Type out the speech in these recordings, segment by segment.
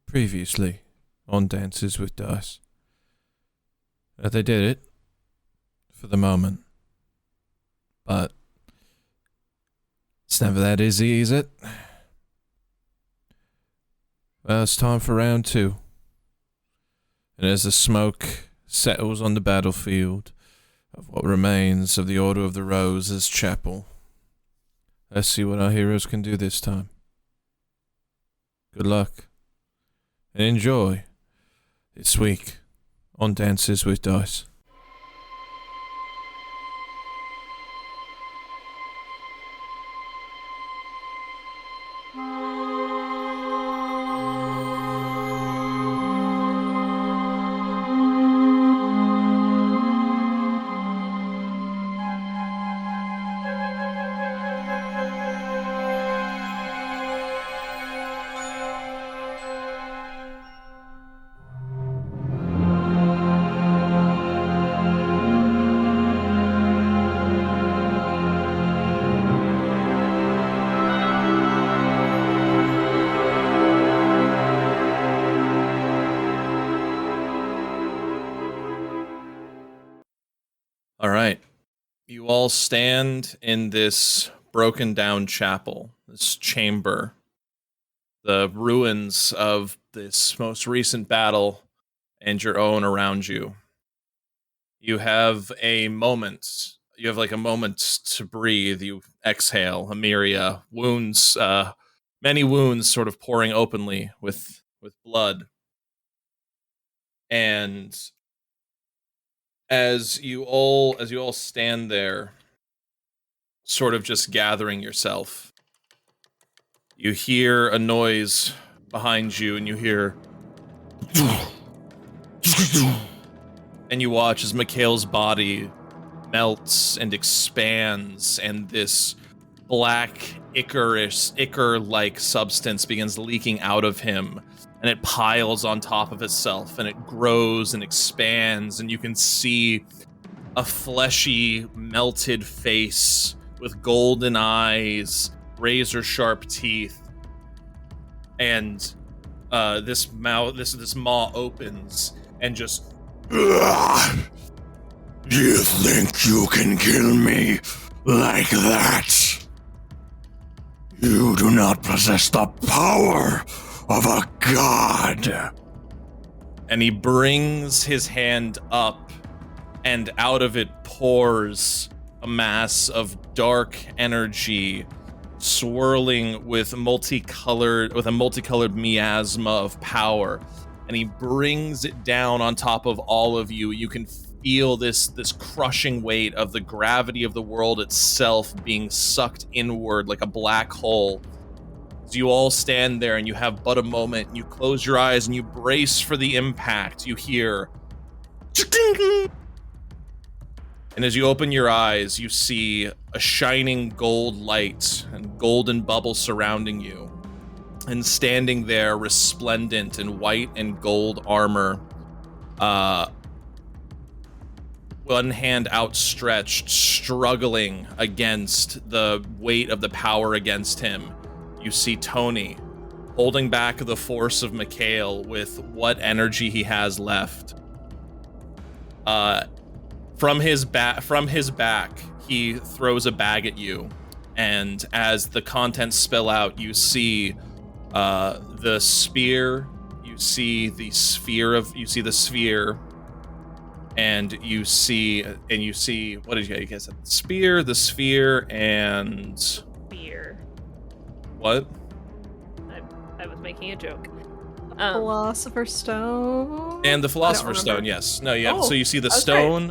Previously on Dances with Dice. They did it for the moment, but it's never that easy, is it? Well, it's time for round two. And as the smoke settles on the battlefield of what remains of the Order of the Rose's chapel, let's see what our heroes can do this time. Good luck. And enjoy this week on Dances with Dice. All right. You all stand in this broken down chapel, this chamber, the ruins of this most recent battle and your own around you. You have a moment. You have like a moment to breathe. You exhale, Amiria, wounds, many wounds sort of pouring openly with blood. And as you all stand there, sort of just gathering yourself, you hear a noise behind you, and you hear, and you watch as Mikhail's body melts and expands, and this black ichor-like substance begins leaking out of him. And it piles on top of itself, and it grows and expands, and you can see a fleshy, melted face with golden eyes, razor-sharp teeth, and this maw opens and just. Do you think you can kill me like that? You do not possess the power of a god. And he brings his hand up, and out of it pours a mass of dark energy, swirling with a multicolored miasma of power. And he brings it down on top of all of you. You can feel this crushing weight of the gravity of the world itself being sucked inward like a black hole. So you all stand there, and you have but a moment, and you close your eyes and you brace for the impact. You hear, and as you open your eyes, you see a shining gold light and golden bubble surrounding you. And standing there, resplendent in white and gold armor, one hand outstretched, struggling against the weight of the power against him. You see Tony holding back the force of Mikhail with what energy he has left. From his back, he throws a bag at you, and as the contents spill out, you see the spear. You see the sphere, and you see what did you guess? Spear, the sphere, and Spear. What? I was making a joke. Philosopher's Stone. And the Philosopher's Stone, yes. No, yeah. So you see the stone,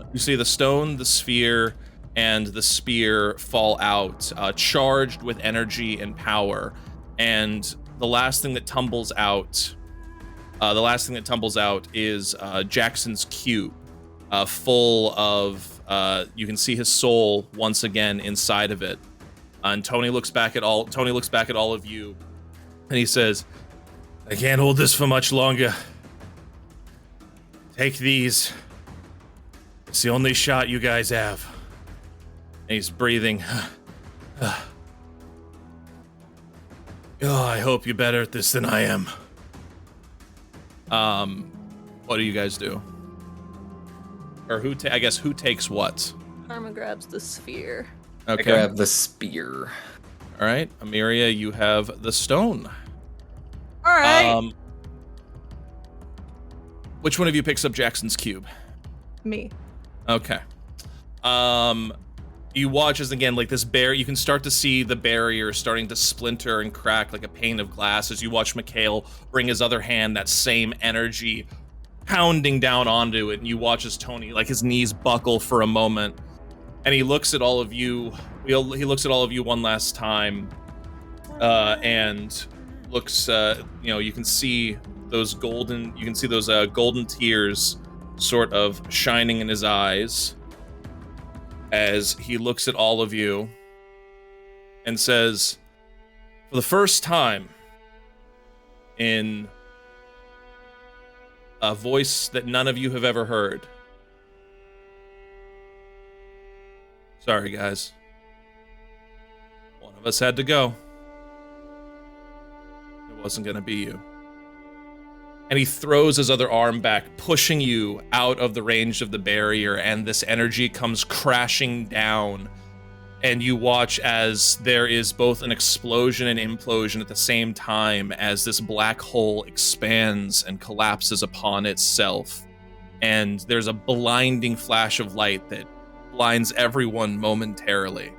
the sphere, and the spear fall out, charged with energy and power. And the last thing that tumbles out, is Jackson's cube, full of. You can see his soul once again inside of it. And Tony looks back at all of you, and he says, "I can't hold this for much longer. Take these. It's the only shot you guys have." And he's breathing. Oh, I hope you're better at this than I am. What do you guys do? Or I guess who takes what? Karma grabs the sphere. Okay. I grab the spear. All right, Amiria, you have the stone. All right. Which one of you picks up Jackson's cube? Me. Okay. You watch as again, like this you can start to see the barrier starting to splinter and crack like a pane of glass as you watch Mikhail bring his other hand, that same energy pounding down onto it, and you watch as Tony, like his knees buckle for a moment, and he looks at all of you. He looks at all of you one last time, and looks. You can see those golden. You can see those golden tears, sort of shining in his eyes, as he looks at all of you, and says, "For the first time, in a voice that none of you have ever heard. Sorry, guys. One of us had to go. It wasn't gonna be you." And he throws his other arm back, pushing you out of the range of the barrier, and this energy comes crashing down. And you watch as there is both an explosion and implosion at the same time as this black hole expands and collapses upon itself. And there's a blinding flash of light that blinds everyone momentarily.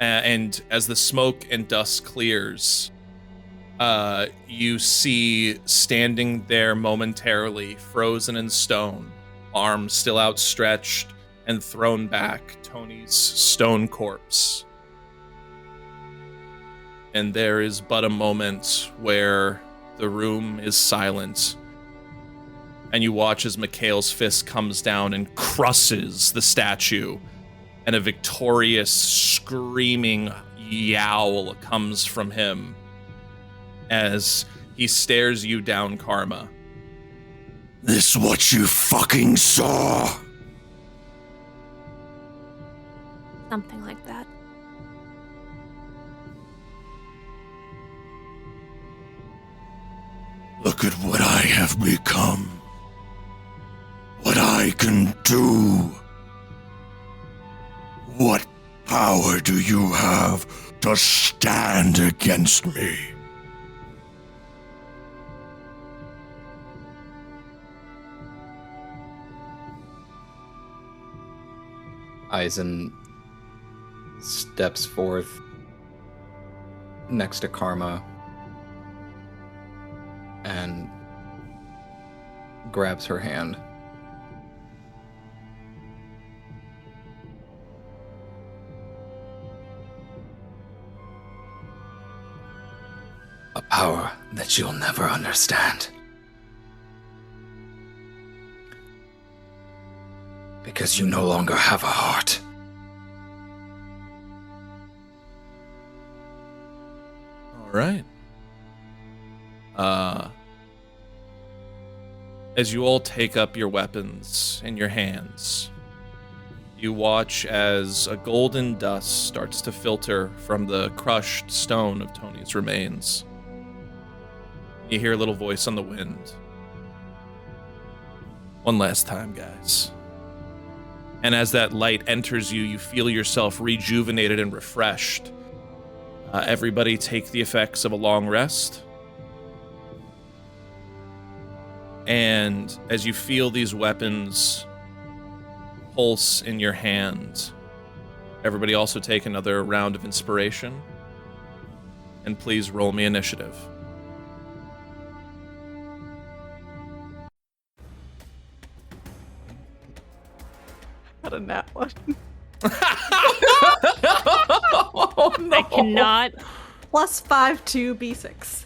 And as the smoke and dust clears, you see standing there momentarily, frozen in stone, arms still outstretched and thrown back, Tony's stone corpse. And there is but a moment where the room is silent, and you watch as Mikhail's fist comes down and crushes the statue, and a victorious, screaming yowl comes from him as he stares you down, Karma. This what you fucking saw? Something like that. Look at what I have become. What I can do. What power do you have to stand against me? Aizen steps forth next to Karma and grabs her hand. A power that you'll never understand. Because you no longer have a heart. All right. As you all take up your weapons in your hands, you watch as a golden dust starts to filter from the crushed stone of Tony's remains. You hear a little voice on the wind. One last time, guys. And as that light enters you, you feel yourself rejuvenated and refreshed. Everybody take the effects of a long rest. And as you feel these weapons pulse in your hand, everybody also take another round of inspiration. And please roll me initiative. Got a nat one. Oh, no. I cannot. +5 to B6.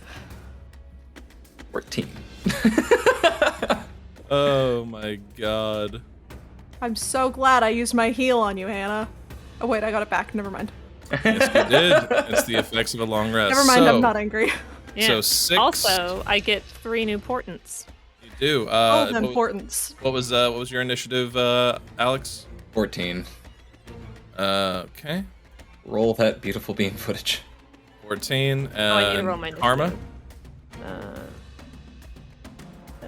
14. Oh my god. I'm so glad I used my heal on you, Hannah. Oh wait, I got it back. Never mind. Yes, you did. It's the effects of a long rest. Never mind, So, I'm not angry. Yeah. So 6. Also, I get 3 new portents. You do. All the importance. What was your initiative, Alex? 14. Okay. Roll that beautiful beam footage. 14. I need to roll my Karma. initiative.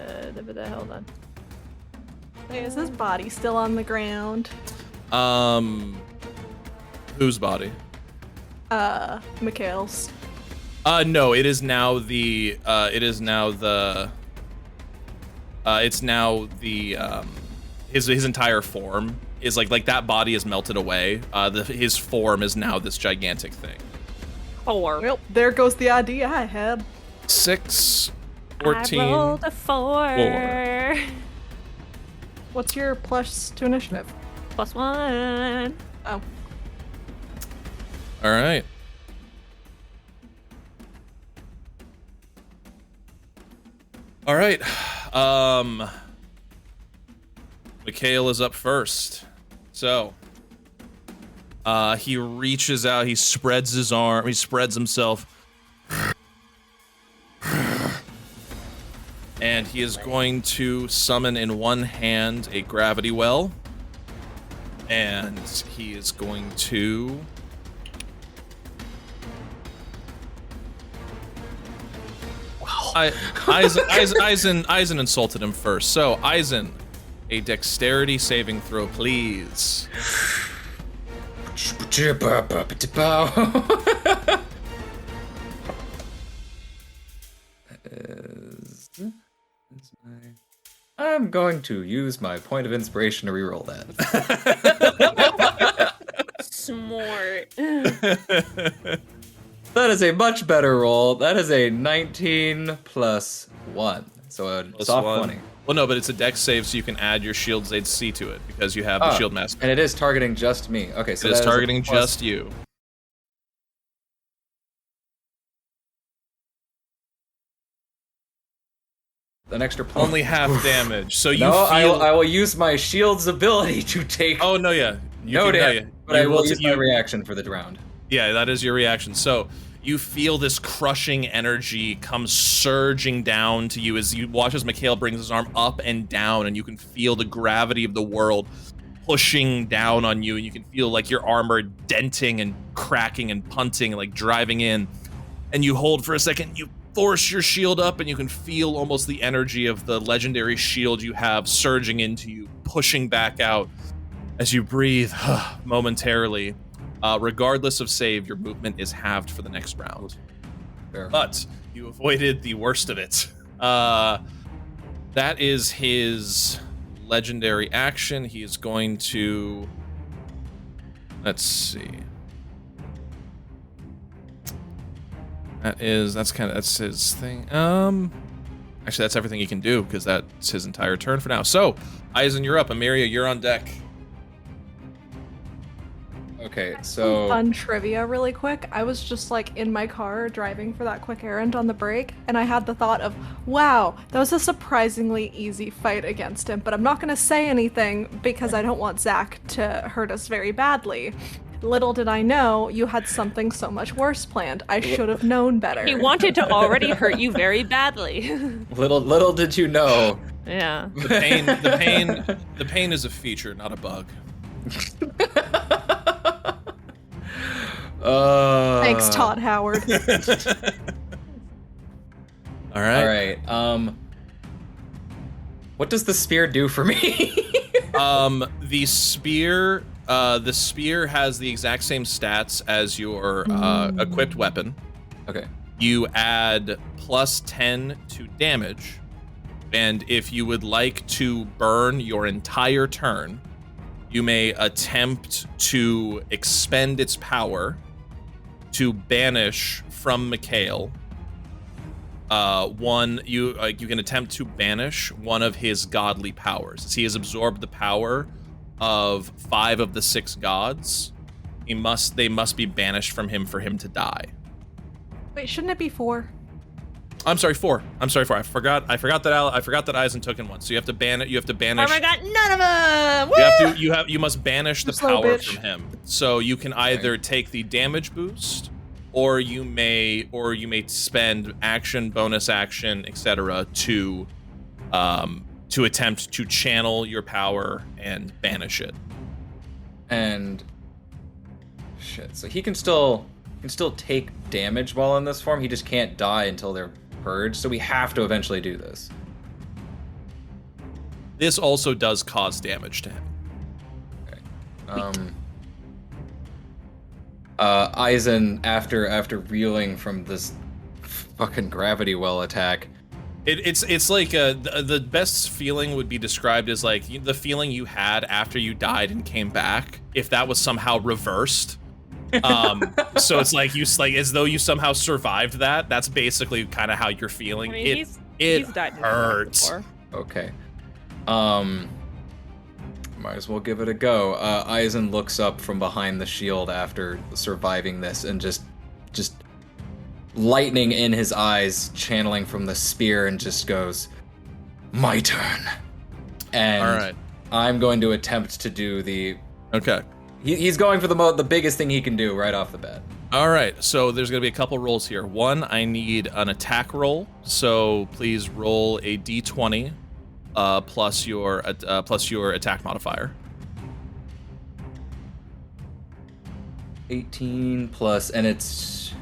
Hold on. Hey, is his body still on the ground? Whose body? Mikhail's. No, it is now the, his entire form is like that body is melted away. His form is now this gigantic thing. 4. Well, there goes the idea I had. 6, 14. I rolled a 4. What's your plus to initiative? +1. Oh. All right. All right. Mikhail is up first. So, he reaches out, he spreads his arm, he spreads himself. And he is going to summon in one hand a gravity well. And he is going to... Eisen insulted him first. So, Eisen, a dexterity saving throw, please. I'm going to use my point of inspiration to reroll that. Smart. That is a much better roll. That is a 19 plus 1. So a Plus soft 1. 20. Well, no, but it's a dex save, so you can add your shield's AC to it because you have the shield master. And it is targeting just me. Okay, so It is that targeting a plus- just you. An extra plus. Only half damage. So you No, feel. I will use my shield's ability to take Oh no, yeah. You no can- damage, yeah. but You I will use you- my reaction for the round. Yeah, that is your reaction. So you feel this crushing energy come surging down to you as you watch as Mikhail brings his arm up and down, and you can feel the gravity of the world pushing down on you, and you can feel like your armor denting and cracking and punting, like driving in. And you hold for a second, you force your shield up, and you can feel almost the energy of the legendary shield you have surging into you, pushing back out as you breathe momentarily. Regardless of save, your movement is halved for the next round. Fair. But you avoided the worst of it. That is his legendary action. He is going to... Let's see. That's his thing. Actually, that's everything he can do, because that's his entire turn for now. So, Eisen, you're up. Amiria, you're on deck. Okay, so Fun trivia really quick. I was just like in my car driving for that quick errand on the break, and I had the thought of, wow, that was a surprisingly easy fight against him, but I'm not going to say anything because I don't want Zach to hurt us very badly. Little did I know you had something so much worse planned. I should have known better. He wanted to already hurt you very badly. little did you know. Yeah. The pain is a feature, not a bug. Thanks, Todd Howard. All right. All right. What does the spear do for me? The spear has the exact same stats as your equipped weapon. Okay. You add plus 10 to damage, and if you would like to burn your entire turn, you may attempt to expend its power to banish from Mikhail. You can attempt to banish one of his godly powers. As he has absorbed the power of 5 of the 6 gods, they must be banished from him for him to die. Wait, shouldn't it be 4? I'm sorry, 4. I forgot that Eisen took in 1. So you have to banish. Oh my god, none of them! Woo! You must banish the Slow power bitch. from him. So you can either take the damage boost, or you may spend action, bonus action, etc. to attempt to channel your power and banish it. And shit. So he can still take damage while in this form. He just can't die until they're purged. So we have to eventually do this. This also does cause damage to him. Eisen, after reeling from this fucking gravity well attack, it's like the best feeling would be described as like the feeling you had after you died and came back, if that was somehow reversed. So it's like as though you somehow survived that. That's basically kind of how you're feeling. I mean, he's died in hurts. before. okay. Might as well give it a go. Eisen looks up from behind the shield after surviving this and just lightning in his eyes, channeling from the spear, and just goes, "My turn." And All right. I'm going to attempt to do the. Okay. He's going for the biggest thing he can do right off the bat. All right. So there's going to be a couple rolls here. One, I need an attack roll. So please roll a d20 plus your attack modifier. 18 plus, and it's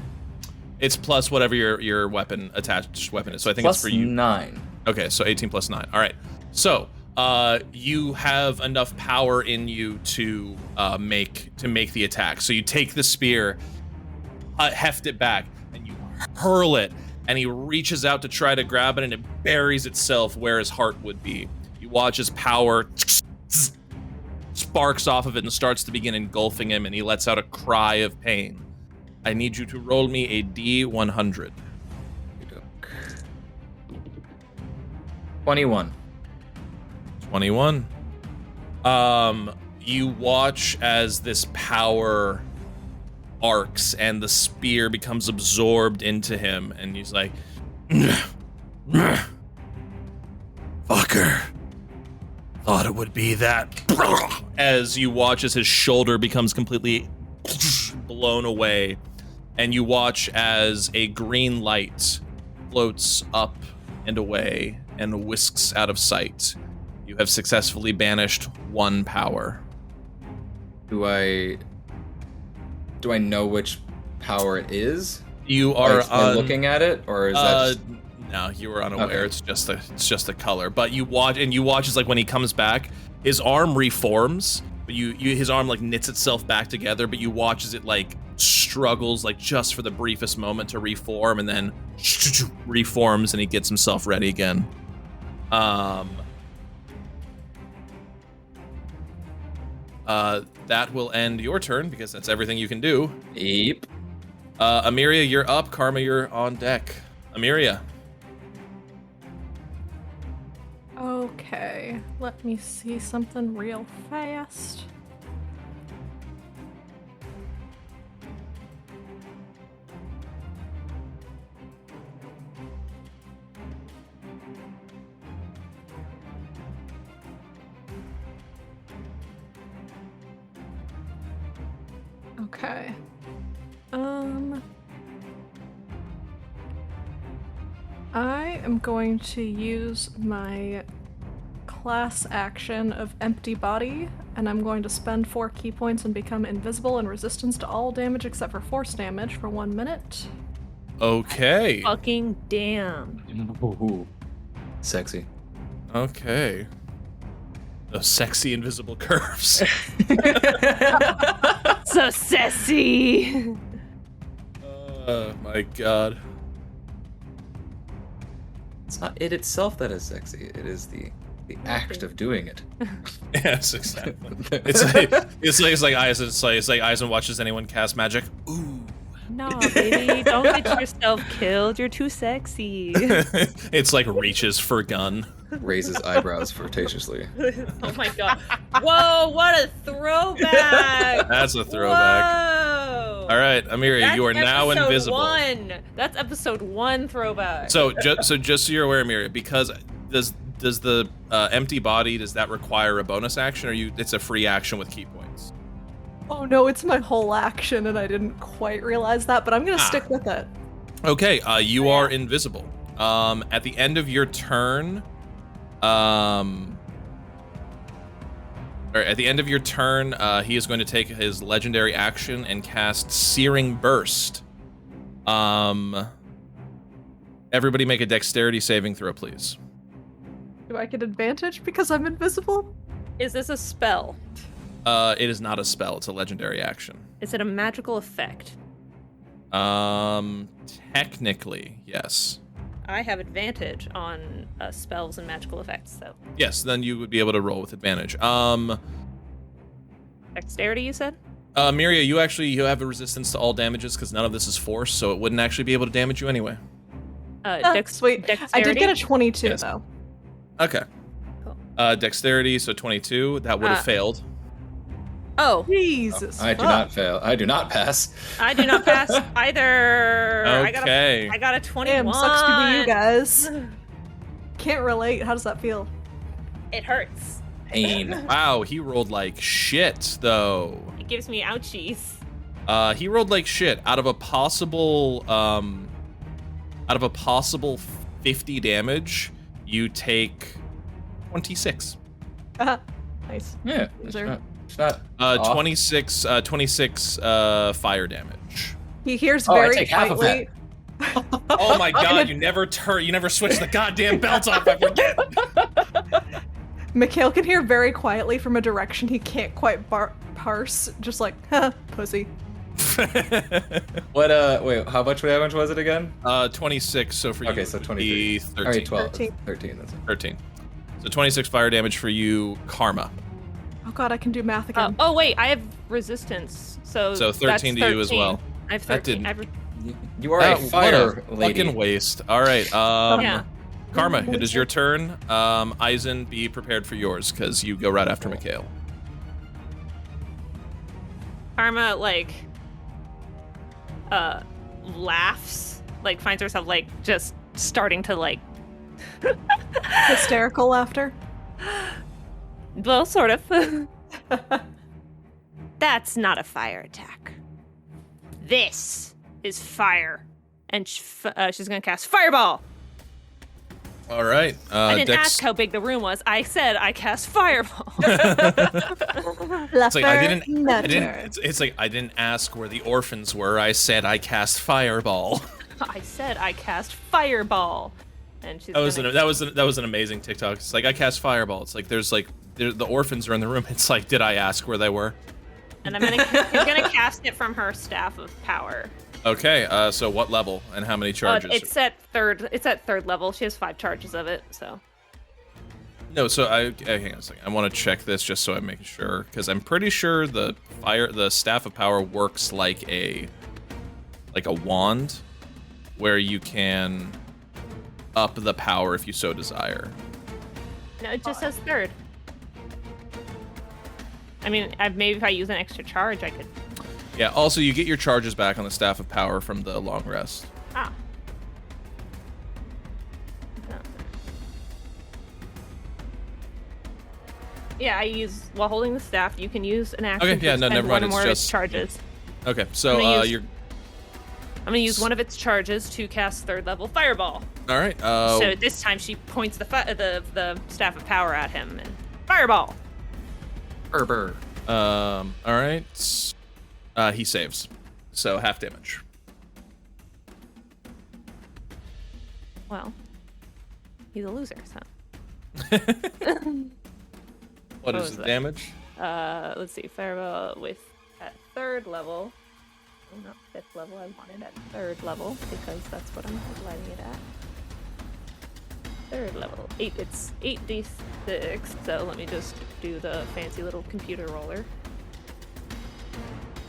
plus whatever your attached weapon is. So I think plus it's for you. 9. Okay, so 18 plus 9. All right. So you have enough power in you to make the attack. So you take the spear, heft it back, and you hurl it. And he reaches out to try to grab it, and it buries itself where his heart would be. You watch his power sparks off of it and starts to begin engulfing him, and he lets out a cry of pain. I need you to roll me a D100. 21. 21. You watch as this power arcs and the spear becomes absorbed into him, and he's like, Fucker. Thought it would be that. as you watch as his shoulder becomes completely blown away, and you watch as a green light floats up and away and whisks out of sight. You have successfully banished one power. Do I know which power it is? You are by looking at it, or is that just... No, you were unaware. Okay. It's just a color. But you watch as like when he comes back, his arm reforms, but his arm like knits itself back together, but you watch as it like struggles like just for the briefest moment to reform, and then reforms, and he gets himself ready again. That will end your turn because that's everything you can do. Yep. Amiria, you're up. Karma, you're on deck. Amiria. Okay, let me see something real fast. Okay. I am going to use my class action of Empty Body, and I'm going to spend 4 key points and become invisible and resistance to all damage except for force damage for 1 minute. Okay. Fucking damn. Ooh. Sexy. Okay. Those sexy invisible curves. So sassy. Oh my god. It's not it itself that is sexy. It is the act of doing it. Yes, exactly. It's like Eisen watches anyone cast magic. Ooh. No, baby, don't get yourself killed. You're too sexy. It's like reaches for gun. Raises eyebrows flirtatiously. Oh my god. Whoa, what a throwback! That's a throwback. Whoa. All right, Amiria, you are now episode invisible. 1. That's episode 1 throwback. So just so you're aware, Amiria, because does the empty body, does that require a bonus action, or it's a free action with key points? Oh no, it's my whole action and I didn't quite realize that, but I'm gonna stick with it. Okay, you are invisible. At the end of your turn, he is going to take his legendary action and cast Searing Burst. Everybody make a dexterity saving throw, please. Do I get advantage because I'm invisible? Is this a spell? It is not a spell. It's a legendary action. Is it a magical effect? Technically, yes. I have advantage on spells and magical effects, so. Yes, then you would be able to roll with advantage. Dexterity, you said? Miria, you have a resistance to all damages because none of this is force, so it wouldn't actually be able to damage you anyway. Sweet. Dexterity? I did get a 22 Yes. though. Okay. Cool. Dexterity, so 22. That would have failed. Oh, Jesus. I do fuck. not fail. I do not pass. I do not pass either. Okay. I got a 21. Damn, sucks to be you guys. Can't relate. How does that feel? It hurts. Pain. Wow, he rolled like shit, though. It gives me ouchies. He rolled like shit. Out of a possible 50 damage, you take 26. Nice. Yeah. Loser. It's not off. 26 fire damage. He hears Oh, I very take half of quietly. Oh my god, you never switch the goddamn belt off, I forget. Mikhail can hear very quietly from a direction he can't quite parse, just like, huh, pussy. What, wait, how much damage was it again? 26, so for you Okay, so it would be 13. Alright, 12. 13. 13, that's it. 13. So 26 fire damage for you, Karma. Oh god, I can do math again. Oh wait, I have resistance, so So 13 that's to you as 13. well. I have That 13. didn't- You are a fire what a lady. fucking waste. All right, Yeah. Karma, it is your turn. Eisen, be prepared for yours, because you go right after Mikhail. Karma laughs, finds herself just starting to Hysterical laughter. well, sort of. That's not a fire attack. This is fire, and she's gonna cast Fireball. All right. I didn't ask how big the room was. I said I cast Fireball. It's like I didn't. It's like I didn't ask where the orphans were. I said I cast Fireball. I said I cast Fireball, and she's. That was an amazing TikTok. It's like I cast Fireball. It's like the orphans are in the room. It's like, did I ask where they were? And I'm gonna cast it from her staff of power. Okay. So what level and how many charges? It's at third. It's at third level. She has 5 charges of it. So. No. So hang on a second. I want to check this just so I'm making sure, because I'm pretty sure the staff of power works like a wand, where you can up the power if you so desire. No, it just says third. I mean, maybe if I use an extra charge, I could. Yeah. Also, you get your charges back on the staff of power from the long rest. Ah. No. Yeah, I use while holding the staff. You can use an action. Okay, to yeah, no, expend never mind, one or it's more of its just- charges. Okay. So I'm gonna use one of its charges to cast third level Fireball. all right. So this time she points the staff of power at him and Fireball. Herber. All right. He saves, so half damage. Well, he's a loser, so. What What is was the that? damage? Let's see, Fireball at third level. Oh, not 5th level. I want it at 3rd level because that's what I'm lighting it at. 3rd level. It's 8d6. So let me just do the fancy little computer roller,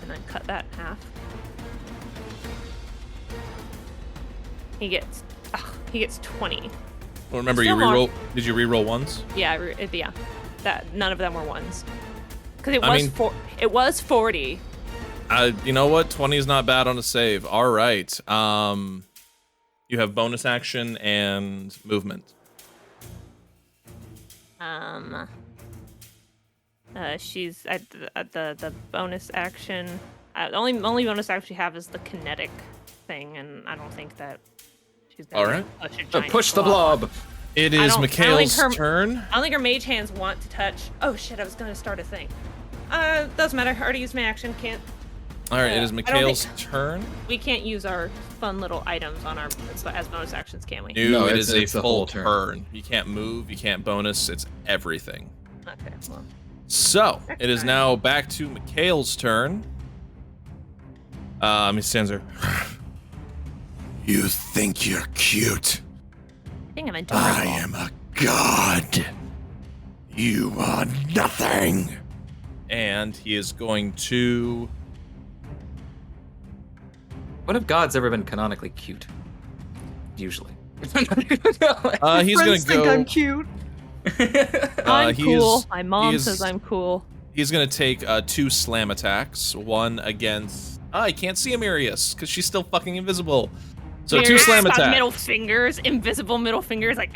and then cut that in half. He gets 20. Well, remember Still you more. reroll. Did you reroll ones? Yeah, yeah. That none of them were ones. Because it I was mean- 40. You know what? 20 is not bad on a save. All right. You have bonus action and movement. She's at the bonus action. Only bonus action she have is the kinetic thing, and I don't think that she's gonna All right. push a So giant push the blob. It I is don't Mikhail's think her- turn. I don't think her mage hands want to touch. Oh shit! I was gonna start a thing. Doesn't matter. I already used my action. Can't. All right, it is I don't Mikhail's think- turn. We can't use our fun little items on our as bonus actions, can we? No, it it's is a the full whole turn. turn. You can't move. You can't bonus. It's everything. Okay, well. So Next it is time. now back to Mikhail's turn. He stands there. You think you're cute? I think I'm adorable. I am a god. You are nothing. And he is going to. When have gods ever been canonically cute? Usually. He's Friends gonna think go. I'm cute. I'm he cool. is- My mom he is- says I'm cool. He's gonna take 2 slam attacks. One against. I can't see Amirius because she's still fucking invisible. So 2 slam Got attacks. Middle fingers, invisible middle fingers, like.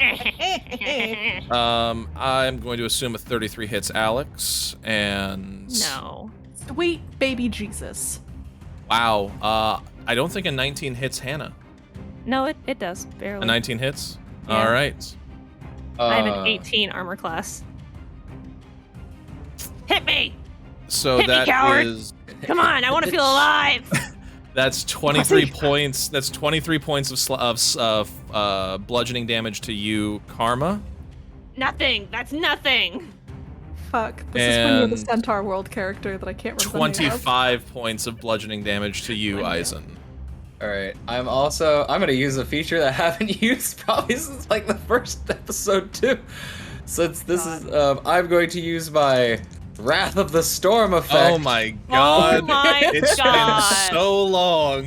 I'm going to assume a 33 hits Alex, and No. Sweet baby Jesus. wow. I don't think a 19 hits Hannah. No, it does barely. A 19 hits. Yeah. All right. I have an 18 armor class. Hit me! So Hit me, that coward. is Come on, I want to feel alive. that's 23 points. That's 23 points of bludgeoning damage to you, Karma. Nothing. That's nothing. Fuck. This is when you're the And Centaur World character that I can't remember the name of. 25 points of bludgeoning damage to you, Eisen. All right. I'm gonna use a feature that I haven't used probably since like the first episode too. Since this is, I'm going to use my Wrath of the Storm effect. Oh my god. Oh my It's god. been so long.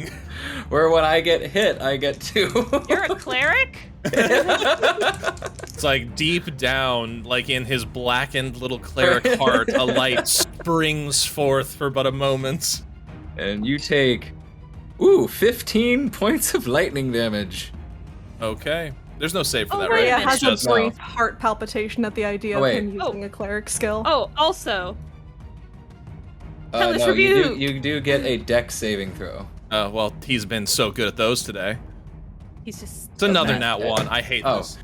Where when I get hit, I get 2. You're a cleric? It's like deep down, like in his blackened little cleric heart, a light springs forth for but a moment. And you take, 15 points of lightning damage. Okay. There's no save for Oh, that, wait right? a Rhea minute. has It's a brief heart palpitation at the idea Oh, of wait. him using a cleric skill. Oh, also, Hellish No, Rebuke. you do get a dex saving throw. Well, he's been so good at those today. he's just. It's another Matt, nat 1. I hate Oh. this.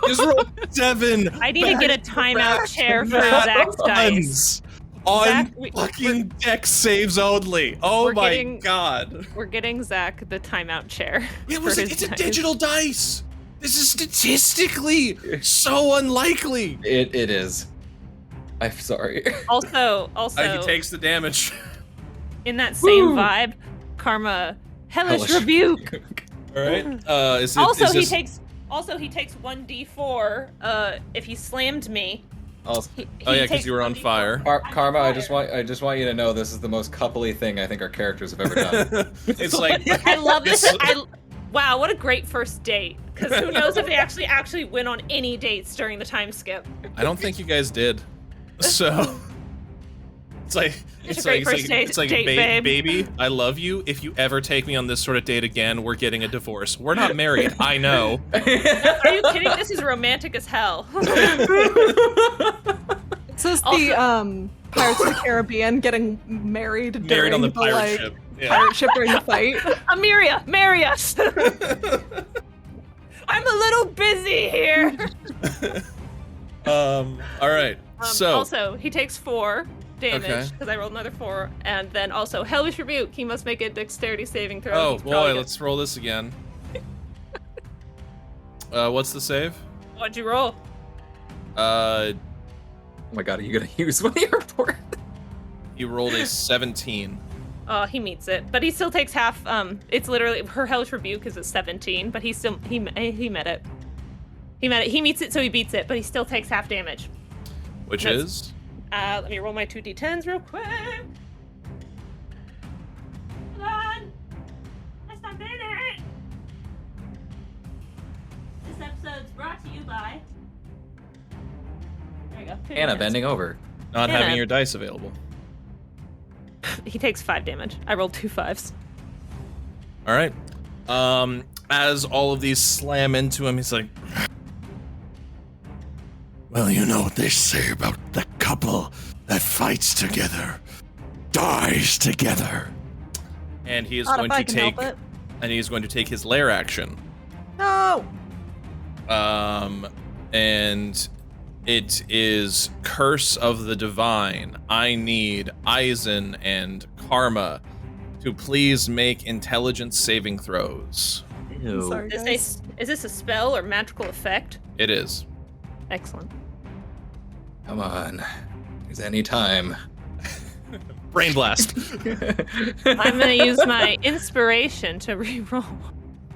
Just roll 7. I need to get a timeout chair for Zach's dice. On Zach, fucking dex saves only. Oh we're my getting- god. We're getting Zach the timeout chair. It's a digital dice. This is statistically so unlikely. It is. I'm sorry. Also, He takes the damage. in that same Woo. vibe, Karma Hellish Hellish Rebuke. All right. Is it, Also, is he this- takes 1d4 if he slammed me. Also, He Oh yeah, because takes you were on 1d4. fire. Karma, I just want you to know this is the most coupley thing I think our characters have ever done. It's like I love this. It's- Wow, what a great first date. Because who knows if they actually went on any dates during the time skip. I don't think you guys did. So it's like It's a great first date, babe. baby, I love you. If you ever take me on this sort of date again, we're getting a divorce. We're not married. I know. Are you kidding? This is romantic as hell. This is Also- the Pirates of the Caribbean getting married during Married on the pirate like, ship. Yeah. pirate ship during the fight. Amiria, marry us. I'm a little busy here. All right. So Also, he takes 4 damage Okay. because I rolled another 4, and then also Hellish Rebuke. He must make a dexterity saving throw. oh He's probably boy, gonna- let's roll this again. What's the save? What'd you roll? Oh my god, are you gonna use one of your report? He rolled a 17. He meets it, but he still takes half. It's literally her Hellish Rebuke is at 17, but he met it. He met it. He meets it, so he beats it, but he still takes half damage. Which That's- is Let me roll my 2d10s real quick. Hold on. Just a minute. This episode's brought to you by. There you go. 2 Anna d10s. bending over. not Yeah. having your dice available. He takes 5 damage. I rolled 2 5s. All right. As all of these slam into him, he's like, Well, you know what they say about the couple that fights together, dies together. and he is Not going if I to can help take, it. and he's going to take his lair action. No! And It is Curse of the Divine. I need Eisen and Karma to please make intelligence saving throws. Is this a spell or magical effect? It is. Excellent. Come on. There's any time. Brain blast. I'm gonna use my inspiration to reroll.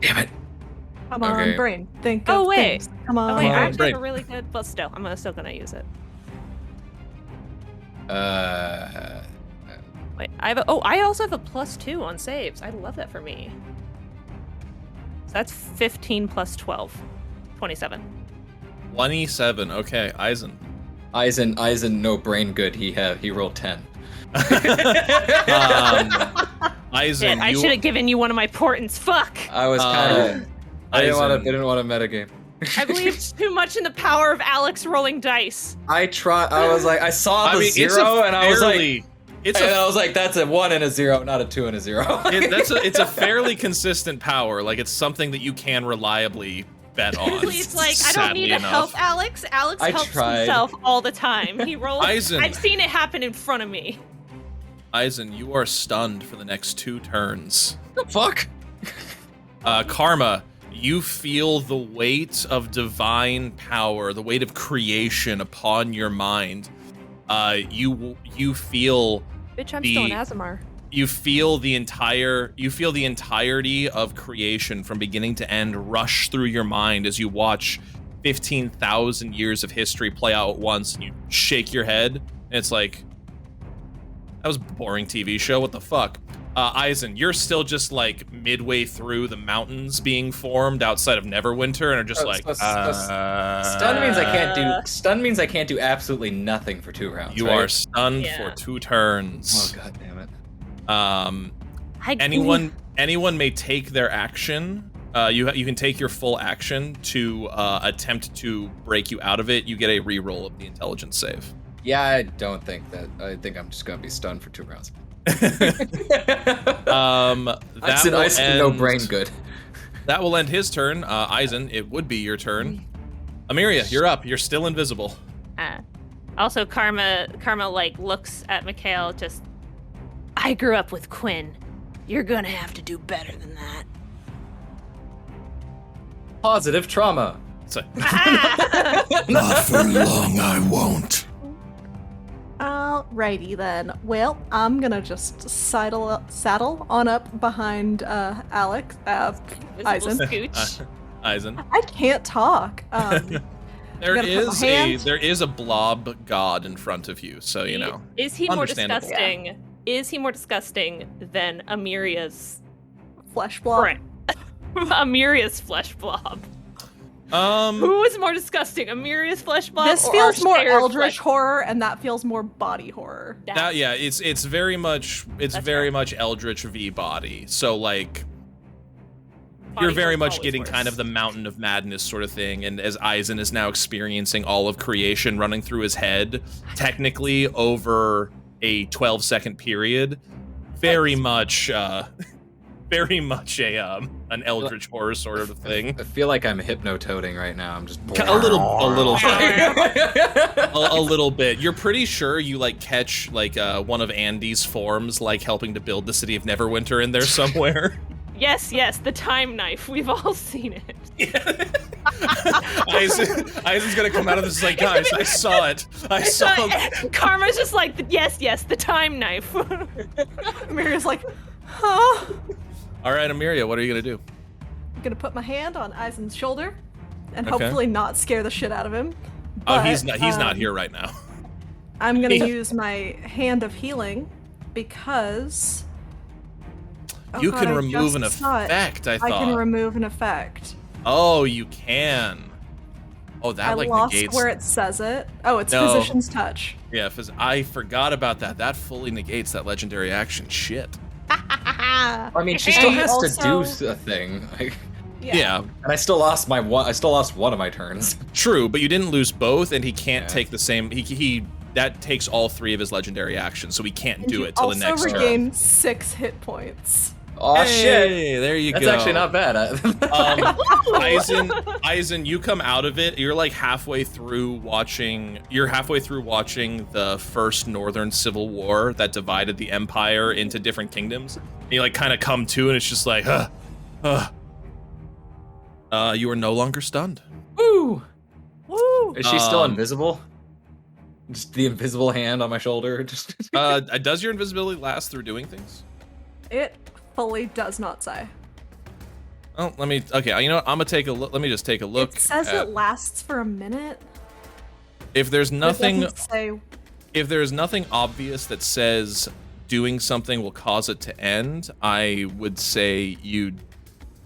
Damn it. Come on, Okay. brain. Think Oh, of wait. things. Come on. Oh wait, I on, actually brain. have a really good. But still, I'm still gonna use it. Wait, I also have a +2 on saves. I love that for me. So that's 15 plus 12, 27. 27. Okay, Eisen. Eisen, no brain good. He rolled 10. Eisen, Shit, I should have given you one of my portents. Fuck! I was kind of. I Eisen. didn't want to metagame. I believed too much in the power of Alex rolling dice. I was like, I saw the it's a zero, and I was like, fairly- that's a 1 and a 0, not a 2 and a 0. it's a fairly consistent power. Like, it's something that you can reliably bet on. Please, like, I don't need to help Alex. Alex I helps tried. himself all the time. He rolls. Eisen. I've seen it happen in front of me. Eisen, you are stunned for the next 2 turns. The fuck? Karma, you feel the weight of divine power, the weight of creation upon your mind. You feel Bitch, I'm The- still an Azamar. you feel the entirety of creation from beginning to end rush through your mind as you watch 15,000 years of history play out at once, and you shake your head, and it's like, that was a boring TV show. What the fuck? Eisen, you're still just like midway through the mountains being formed outside of Neverwinter, and are just like, Stun means I can't do. Stun means I can't do absolutely nothing for 2 rounds. you right? are stunned Yeah. for 2 turns. Oh god damn it. Anyone may take their action. You can take your full action to attempt to break you out of it. You get a reroll of the intelligence save. Yeah, I don't think that. I think I'm just gonna be stunned for 2 rounds. That will Eisen, no end- brain good. That will end his turn. Eisen, it would be your turn. Amiria, you're up. You're still invisible. Also, Karma like looks at Mikhail. Just, I grew up with Quinn. You're gonna have to do better than that. Positive trauma. So, Not for long, I won't. Alrighty then. Well, I'm gonna just saddle on up behind Alex. Visible Eisen. scooch. Eisen. I can't talk. There gotta put my hand- there is a blob god in front of you, so you know. Is he more Understandable. disgusting? Is he more disgusting than Amiria's Flesh blob. friend? Amiria's flesh blob. Um, Who is more disgusting, Amiria's flesh blob? This or feels our more shared eldritch flesh- horror, and that feels more body horror. that, yeah, it's very much That's very fair. much Eldritch v body. So like Body you're very horror's much always getting worse. kind of the mountain of madness sort of thing, and as Eisen is now experiencing all of creation running through his head, technically over a 12-second period, very much a an Eldritch horror sort of thing. I feel like I'm hypnotoading right now. I'm just A little bit. A little bit. You're pretty sure you like catch like one of Andy's forms, like helping to build the city of Neverwinter in there somewhere. Yes, the time knife. We've all seen it. Eisen's gonna come out of this like, guys, I saw it. I saw it. Karma's just like, yes, the time knife. Miria's like, huh? All right, Amiria, what are you gonna do? I'm gonna put my hand on Eisen's shoulder and Okay. hopefully not scare the shit out of him. Oh, But, he's not here right now. I'm gonna use my hand of healing because You God, can I remove an just saw it. effect, I I thought. can remove an effect. Oh, you can. Oh, that I like lost negates. where it says it. Oh, it's No. Physician's Touch. Yeah, I forgot about that. That fully negates that legendary action. Shit. I mean, she still And has also- to do a thing. Like, Yeah, and I still lost my one. I still lost one of my turns. true, but you didn't lose both, and he can't Yeah. take the same. He that takes all 3 of his legendary actions, so he can't And do you it till the next also turn. regain 6 hit points. Oh shit! Hey, there you That's go. actually not bad. Eisen, you come out of it. You're like halfway through watching. You're halfway through watching the first Northern Civil War that divided the Empire into different kingdoms. And you like kind of come to, and it's just like, you are no longer stunned. Woo! Woo! Is she still invisible? Just the invisible hand on my shoulder. Just. Does your invisibility last through doing things? It fully does not say. Oh, let me. Okay, you know what? I'm gonna take a look. Let me just take a look. It says it lasts for a minute. If there's nothing, It doesn't say. if there's nothing obvious that says doing something will cause it to end, I would say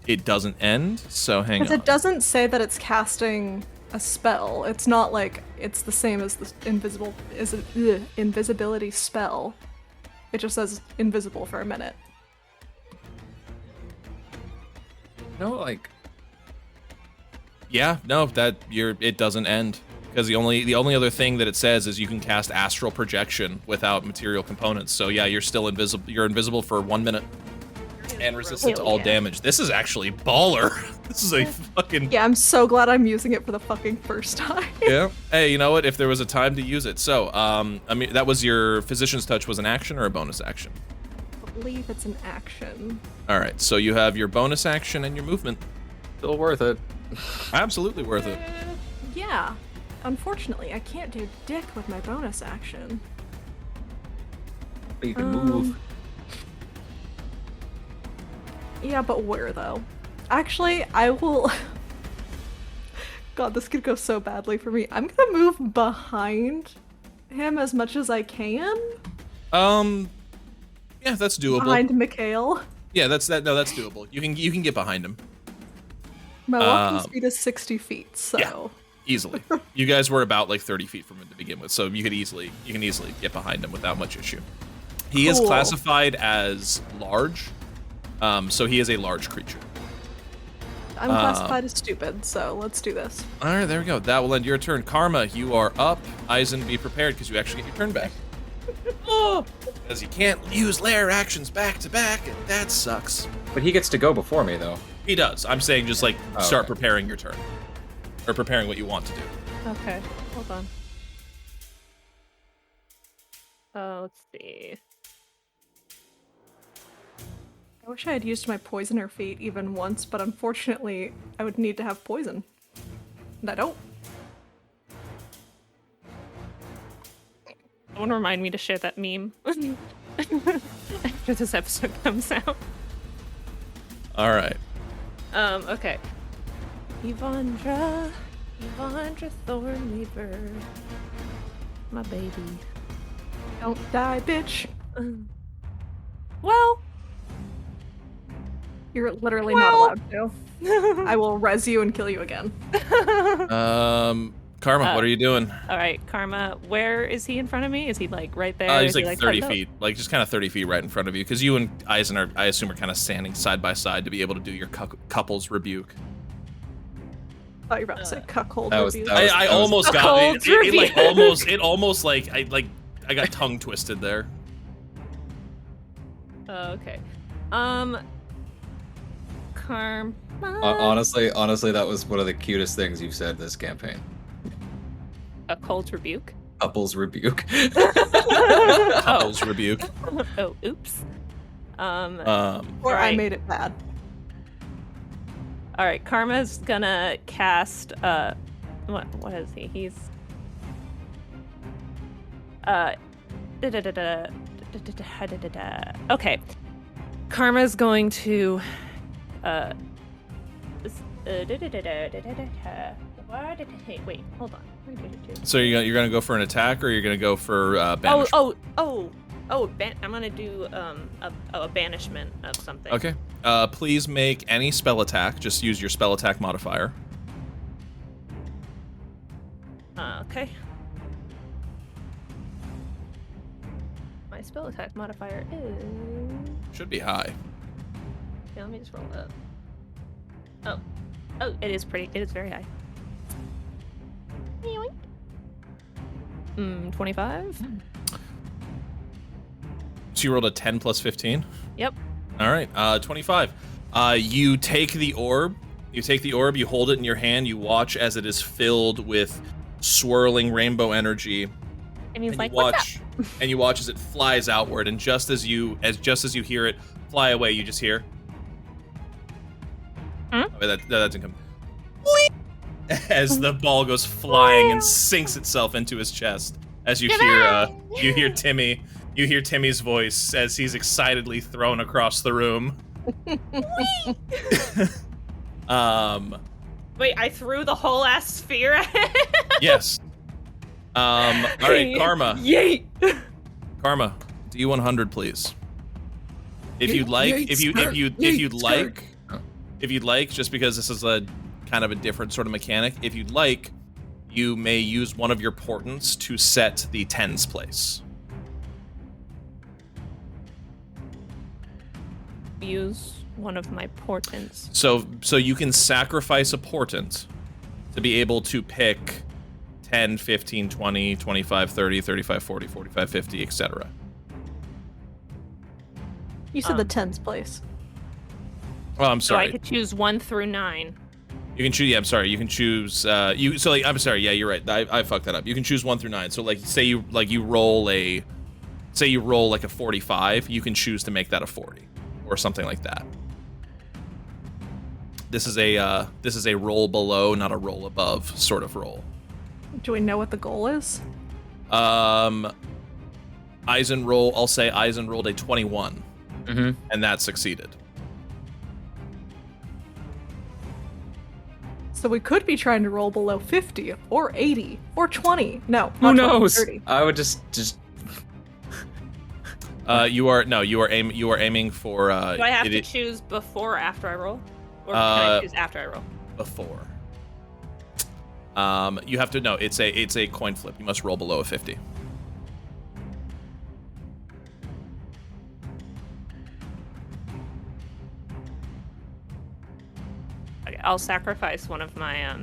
it doesn't end. So hang on. Because it doesn't say that it's casting a spell. It's not like it's the same as the invisibility spell. It just says invisible for a minute. No, like. Yeah, no, it doesn't end because the only other thing that it says is you can cast astral projection without material components. So yeah, you're still invisible. You're invisible for 1 minute and resistant to all damage. This is actually baller. This is a fucking Yeah, I'm so glad I'm using it for the fucking first time. yeah. Hey, you know what? If there was a time to use it, so I mean, that was your physician's touch was an action or a bonus action. I believe it's an action. All right, so you have your bonus action and your movement. Still worth it. Absolutely worth it. Yeah. Unfortunately, I can't do dick with my bonus action. But you can move. Yeah, but where though? Actually, I will. God, this could go so badly for me. I'm gonna move behind him as much as I can. Yeah, that's doable. Behind Mikhail. Yeah, that's doable. You can get behind him. My walking speed is 60 feet, so. Yeah. Easily. You guys were about like 30 feet from him to begin with, so you can easily get behind him without much issue. He is classified as large, so he is a large creature. I'm classified as stupid, so let's do this. All right, there we go. That will end your turn. Karma, you are up. Eisen, be prepared because you actually get your turn back. Because you can't use lair actions back to back, and that sucks. But he gets to go before me, though. He does. I'm saying just like start okay. preparing your turn, or preparing what you want to do. Okay, hold on. Let's see. I wish I had used my poisoner feat even once, but unfortunately, I would need to have poison. And I don't. Someone remind me to share that meme after this episode comes out. All right. Okay. Yvandra Thornweaver, my baby. Don't die, bitch. Well, You're literally not allowed to. I will res you and kill you again. Karma, what are you doing? all right, Karma. Where is he in front of me? Is he like right there? He's Is he, like 30 hugged up? feet, like just kind of 30 feet right in front of you, because you and Eisen are, I assume, are kind of standing side by side to be able to do your couple's rebuke. I thought you were about to say cuckold That was- review. that was- I almost got cold it. It like review. almost like I got tongue twisted there. Okay. Karma. Honestly, that was one of the cutest things you've said this campaign. A cold rebuke. Couples rebuke. Couple's rebuke. Oh, oops. Or I right. made it bad. All right, Karma's gonna cast. What is he? He's. Okay. Karma's going to. Wait, hold on. So you're gonna go for an attack, or you're gonna go for banishment? I'm gonna do a banishment of something. Okay. Please make any spell attack. Just use your spell attack modifier. Okay. My spell attack modifier is. Should be high. Yeah, let me just roll it up. Oh, it is very high. 25? So you rolled a 10 plus 15? Yep. All right, 25. You take the orb. You hold it in your hand. You watch as it is filled with swirling rainbow energy. And he's like, you "What's watch, and you watch as it flies outward. And just as you hear it fly away, you just hear. Hmm? Oh, that doesn't come. As the ball goes flying and sinks itself into his chest. As you hear Timmy's voice as he's excitedly thrown across the room. Wait, I threw the whole ass sphere at him? Yes. All right, Karma. Yeet! Karma, D100, please. If you'd like, just because this is a kind of a different sort of mechanic, if you'd like, you may use one of your portents to set the tens place. Use one of my portents. So you can sacrifice a portent to be able to pick 10, 15, 20, 25, 30, 35, 40, 45, 50, etc. You said the tens place. Oh, I'm So sorry. I could choose 1 through 9. You can choose. Yeah, I'm sorry. You can choose. I'm sorry. Yeah, you're right. I fucked that up. You can choose 1 through 9. So say you roll a 45. You can choose to make that a 40, or something like that. This is a roll below, not a roll above sort of roll. Do we know what the goal is? Eisen I'll say Eisen rolled a 21, and that succeeded. So we could be trying to roll below 50 or 80 or 20. No, Who not 20, knows? 30. I would just. You are aiming for. Do I have to choose before or after I roll? Or can I choose after I roll? Before. You have to. No, it's a coin flip. You must roll below a 50. Okay, I'll sacrifice one of my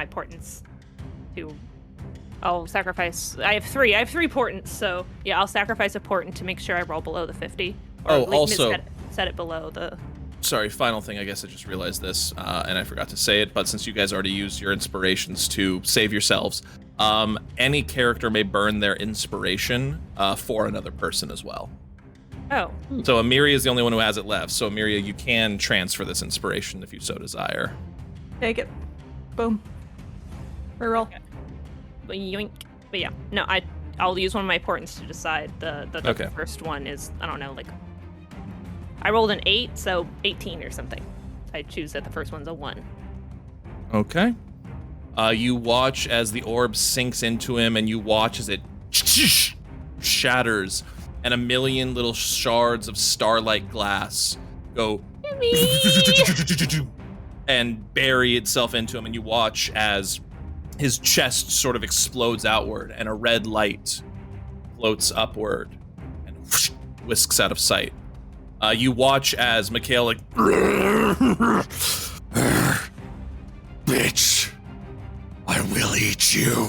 portents to. I'll sacrifice. I have 3 portents, so yeah, I'll sacrifice a portent to make sure I roll below the 50. Or Oh, at least also- set it below the. Sorry, final thing. I guess I just realized this, and I forgot to say it. But since you guys already used your inspirations to save yourselves, any character may burn their inspiration for another person as well. Oh. So Amiria is the only one who has it left. So Amiria, you can transfer this inspiration if you so desire. Take it. Boom. Reroll. Okay. But yoink. But yeah, no, I'll use one of my portents to decide. The Okay. first one is, I don't know, like I rolled an 8, so 18 or something. I choose that the first one's a 1. Okay. You watch as the orb sinks into him, and you watch as it shatters, and a million little shards of starlight glass go and bury itself into him, and you watch as his chest sort of explodes outward, and a red light floats upward and whisks out of sight. You watch as Mikhail, like, Bitch, I will eat you.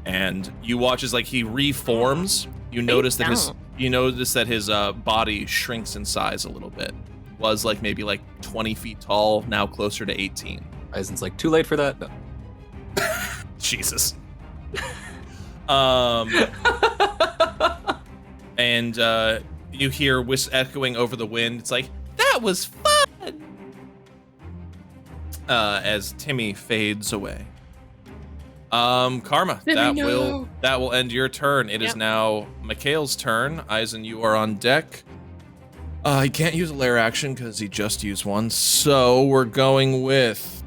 and you watch as like he reforms. You notice that his body shrinks in size a little bit. Was like maybe like 20 feet tall, now closer to 18. Eisen's like, too late for that. No. Jesus. And you hear echoing over the wind. It's like, that was fun. As Timmy fades away. Karma, that will end your turn. It is now Mikhail's turn. Eisen, you are on deck. He can't use a lair action because he just used one. So we're going with.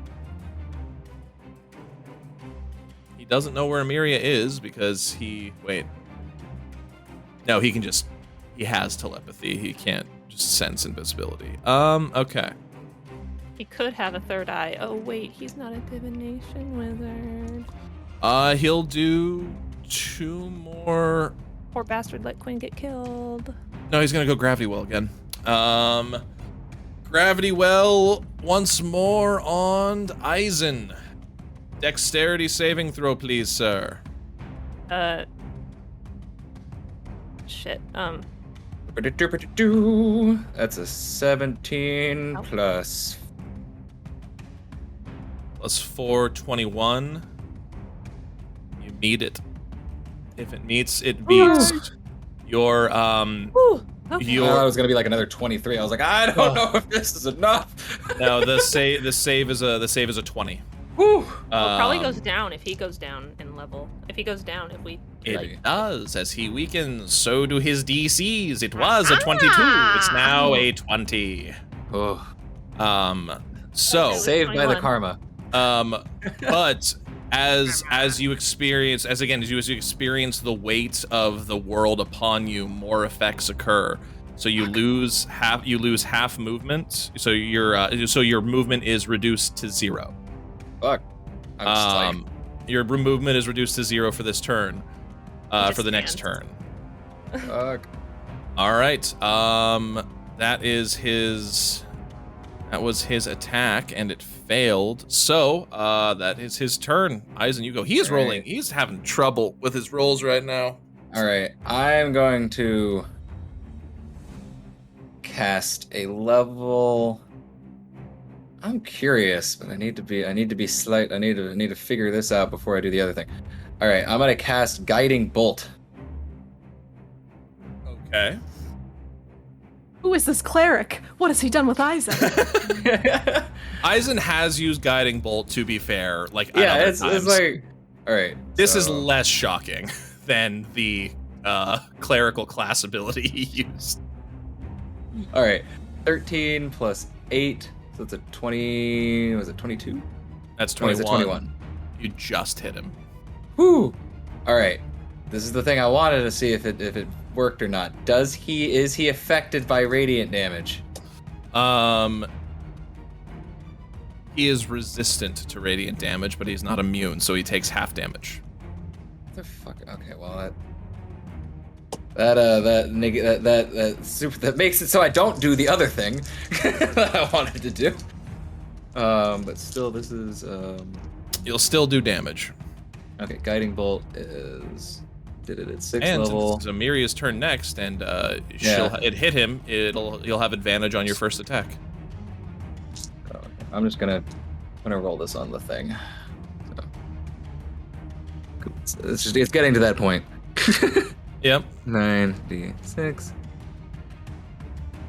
He doesn't know where Amiria is because wait. No, he can just. He has telepathy. He can't just sense invisibility. Okay. He could have a third eye. Oh wait, he's not a divination wizard. He'll do 2 more. Poor bastard let Quinn get killed. No, he's gonna go Gravity Well again. Gravity Well once more on Eisen. Dexterity saving throw, please, sir. Shit. That's a 17 Oh. plus. Plus 4, 21. You meet it. If it meets, it beats your Whew, okay. I thought it was gonna be like another 23. I was like, I don't know if this is enough. No, the save is a 20. Whew. Well, it probably goes Um, down if he goes down in level. If he goes down, if we It does. As he weakens, so do his DCs. It was a 22. It's now a 20. Oh. So Saved by the 21. karma. but as you experience as you experience the weight of the world upon you, more effects occur. So you lose half movement. So your movement is reduced to 0. Fuck. I'm just like, Your movement is reduced to 0 for this turn. Just For the next stands. turn. fuck. All right. That was his attack, and it failed. So, that is his turn. Eisen, you go. He is All right. rolling. He's having trouble with his rolls right now. All right, I'm going to cast a level. I'm curious, but I need to figure this out before I do the other thing. All right, I'm gonna cast Guiding Bolt. Okay. Who is this cleric? What has he done with Isaac? Eisen has used Guiding Bolt, to be fair. Like, at Yeah, other it's times. like, all right. This is so- less shocking than the clerical class ability he used. All right, 13 plus 8, so it's a 20. Was it 22? That's Oh, it's 21. a 21. You just hit him. Whew. All right. This is the thing I wanted to see if it worked or not. Is he affected by radiant damage? He is resistant to radiant damage, but he's not immune, so he takes half damage. What the fuck? Okay, well that makes it so I don't do the other thing that I wanted to do. But still, this is You'll still do damage. okay. Guiding Bolt did it at 6th And level. since it's Amiria's turn next, and Yeah. it hit him, you'll have advantage on your first attack. Oh, okay. I'm gonna roll this on the thing. So, it's getting to that point. Yep. 9d6.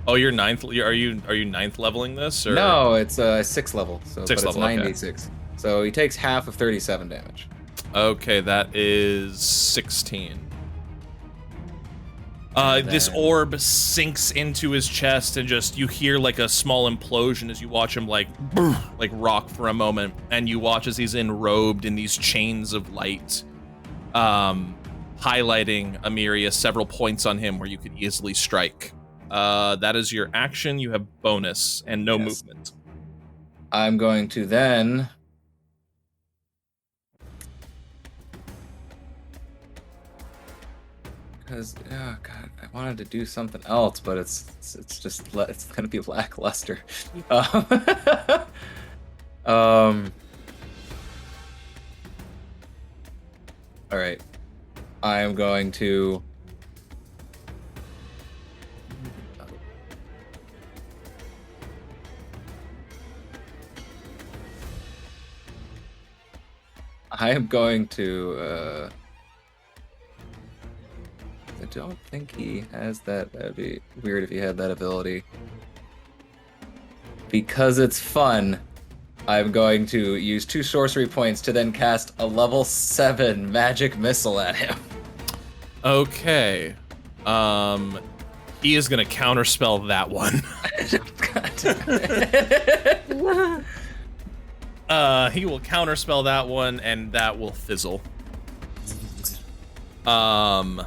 Oh, you're ninth. Are you ninth leveling this? Or? No, it's 6th level. So Sixth but it's level, okay. 9d6. So he takes half of 37 damage. Okay, that is 16. And This then- orb sinks into his chest, and just you hear like a small implosion as you watch him like rock for a moment, and you watch as he's enrobed in these chains of light, highlighting Amiria several points on him where you could easily strike. That is your action. You have bonus and no Yes. movement. I'm going to then. Because, oh god, I wanted to do something else, but it's gonna be lackluster. Um. All right, I am going to. I am going to. I don't think he has that. That'd be weird if he had that ability. Because it's fun, I'm going to use 2 sorcery points to then cast a level 7 magic missile at him. Okay. He is gonna counterspell that one. He will counterspell that one, and that will fizzle. That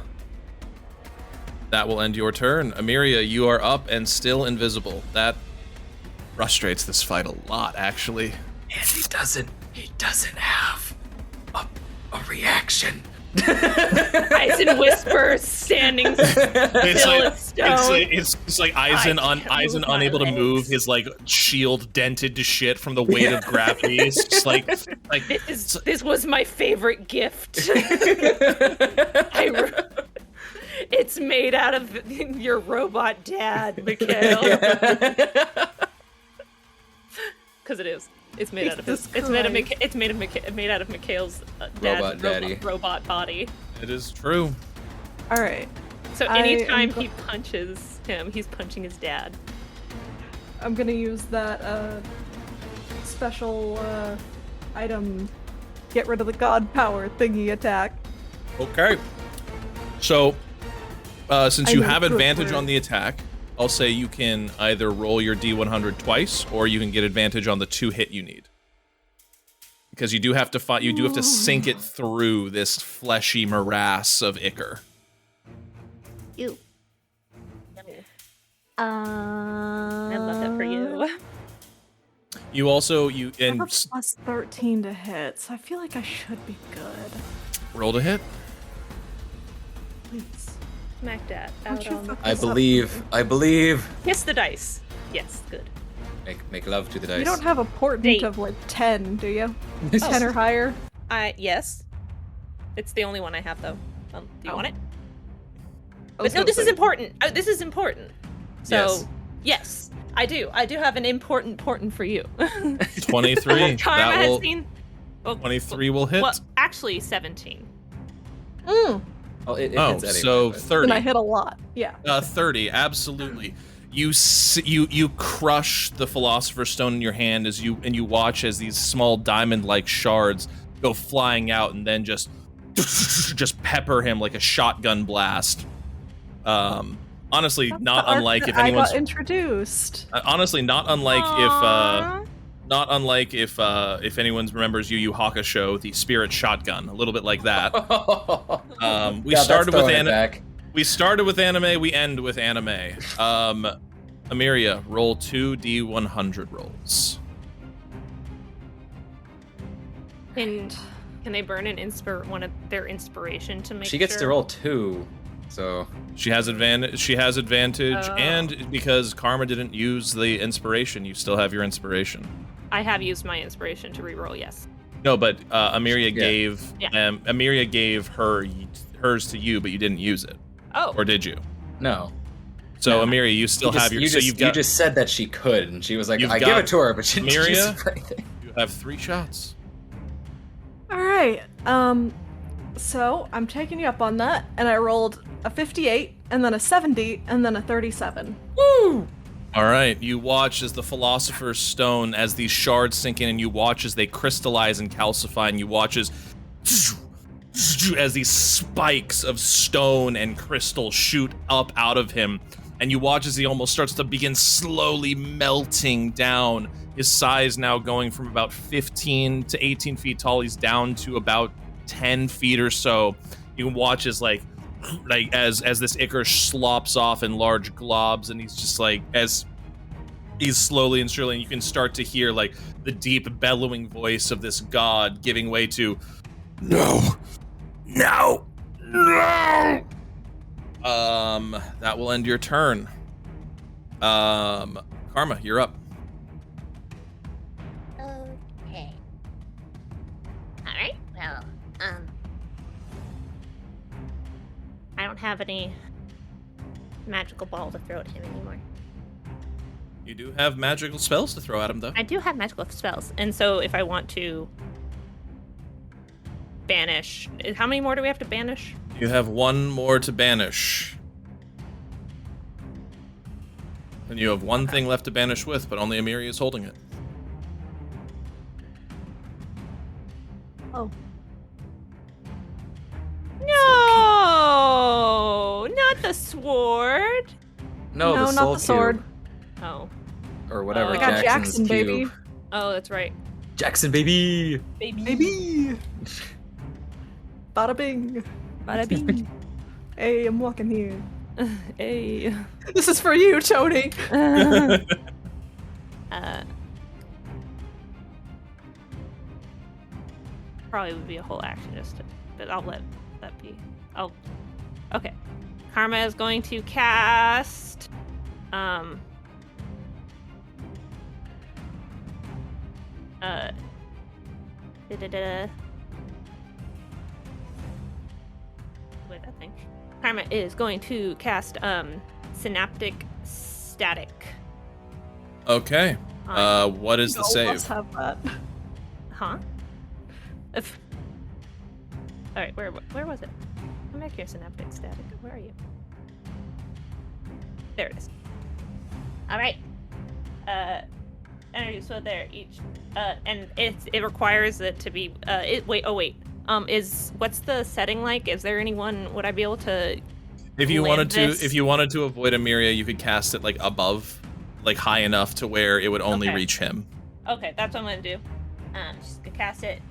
will end your turn. Amiria, you are up and still invisible. That frustrates this fight a lot, actually. And he doesn't have a reaction. Eisen whispers, standing still as stone. It's like Eisen can't move my unable to legs. move, his like shield dented to shit from the weight of gravity. It's just like This was my favorite gift. It's made out of your robot dad, Mikhail. Because it is. It's made out of his. It's made out of Mikhail's dad's robot body. It is true. All right. So anytime he punches him, he's punching his dad. I'm gonna use that special item, get rid of the god power thingy attack. Okay. So, since you have advantage on the attack, I'll say you can either roll your D100 twice, or you can get advantage on the 2 hit you need. Because you do have to fight. You do have to sink it through this fleshy morass of ichor. Ew. I love that for you. You also I have a plus 13 to hit, so I feel like I should be good. rolled a hit. Please. Smack that Don't out you on. fuck I this up. believe. Kiss the dice. Yes, good. Make love to the dice. You don't have a portent 8. of like 10, do you? 10 or higher? Yes. It's the only one I have though. Do you want it? Oh, But no, this is important. This is important. So, yes, I do. I do have an important for you. 23. Karma that will. has seen. Well, 23 will hit. well, actually, 17. Oh, it hits anyway, so but- 30. And I hit a lot. Yeah. 30, absolutely. You crush the Philosopher's Stone in your hand as you watch as these small diamond-like shards go flying out and then just pepper him like a shotgun blast. Honestly, That's not the arc unlike that if anyone's I got introduced. honestly not unlike Aww. if anyone remembers Yu Yu Hakusho, the Spirit Shotgun, a little bit like that. We Yeah, started that's with throwing it back. We started with anime, we end with anime. Amiria, roll 2 D100 rolls. Can they burn one of their inspiration to make She gets to sure? roll 2, so She has advantage, Oh. and because Karma didn't use the inspiration, you still have your inspiration. I have used my inspiration to reroll. Yes. No, but Amiria Yeah. gave hers to you, but you didn't use it. Oh. Or did you? no. So No. Amiria, you still have your you so just, you've got you just said that she could, and she was like, You've I got- give it to her, but she didn't use Miria? it for anything. you have 3 shots. All right. So I'm taking you up on that, and I rolled a 58, and then a 70, and then a 37. Woo! All right, you watch as the Philosopher's Stone, as these shards sink in, and you watch as they crystallize and calcify, and you watch as these spikes of stone and crystal shoot up out of him, and you watch as he almost starts to begin slowly melting down. His size now going from about 15 to 18 feet tall, he's down to about 10 feet or so. You can watch as as this ichor slops off in large globs, and he's just as he's slowly and surely, and you can start to hear the deep bellowing voice of this god giving way to No! No! No! that will end your turn. Karma, you're up. Okay. Alright, well, I don't have any magical ball to throw at him anymore. You do have magical spells to throw at him, though. I do have magical spells, and so if I want to banish, how many more do we have to banish? You have 1 more to banish. And you have 1 thing left to banish with, but only Amiri is holding it. Oh. No, not the sword. No, No, the not soul the sword. Oh, Or whatever. I got Jackson's Jackson, cube. baby. oh, that's right. Jackson, baby. Baby! Bada bing. Bada bing. Hey, I'm walking here. Hey. This is for you, Tony. Probably would be a whole action but I'll let that be. Okay. Karma is going to cast Wait, that thing. Karma is going to cast Synaptic Static. Okay. What is the save? Let's have that. Huh? All right, where was it? Come back here, Synaptic Static. Where are you? There it is. All right. Energy. So there, each. And it requires it to be. Wait. What's the setting like? Is there anyone? Would I be able to? If you wanted this? to, avoid Emiria, you could cast it like above, like high enough to where it would only Okay. reach him. Okay, that's what I'm gonna do. Just gonna cast it.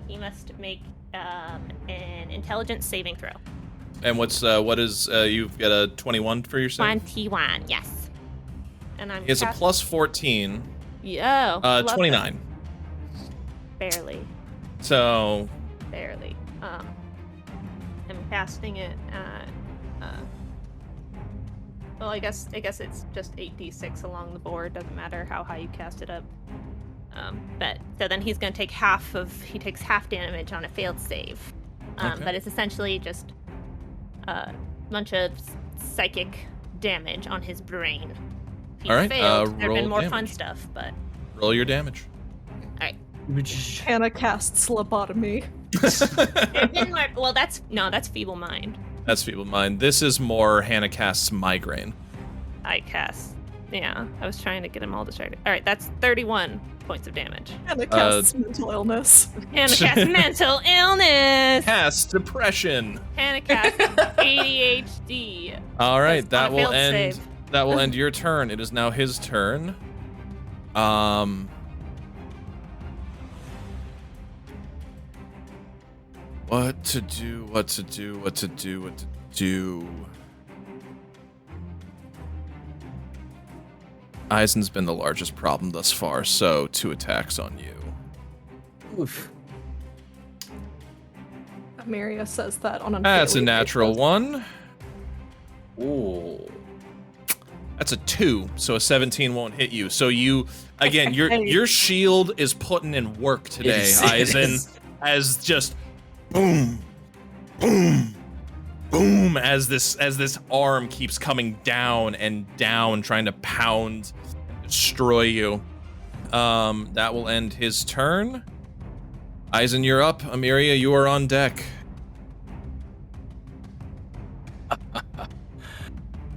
He must make an intelligence saving throw. And what is you've got a 21 for your save? 21, yes. And I'm. It's a plus 14. Yeah. 29. Barely. So. Barely. I'm casting it at. Well, I guess it's just 8d6 along the board. Doesn't matter how high you cast it up. But so then he's gonna take half damage on a failed save. Okay. But it's essentially just a bunch of psychic damage on his brain. If he All right, failed, there'd roll been more fun damage. stuff, but Roll your damage. Hannah casts lobotomy. there'd been more, well, that's feeble mind. That's feeble mind. This is more Hannah casts migraine. Yeah, I was trying to get them all distracted. All right, that's 31 points of damage. Hannah casts mental illness. Hannah casts mental illness. Cast depression. Hannah casts ADHD. All right, That's on a failed save. That will end your turn. It is now his turn. What to do. Eisen's been the largest problem thus far, so 2 attacks on you. Oof. Emiria says that on a That's a daily natural basis. 1. Ooh. That's a 2, so a 17 won't hit you. So you, again, your shield is putting in work today, It Eisen, is. as just boom, boom, boom, as this arm keeps coming down and down, trying to pound, destroy you. That will end his turn. Eisen, you're up. Emiria, you are on deck.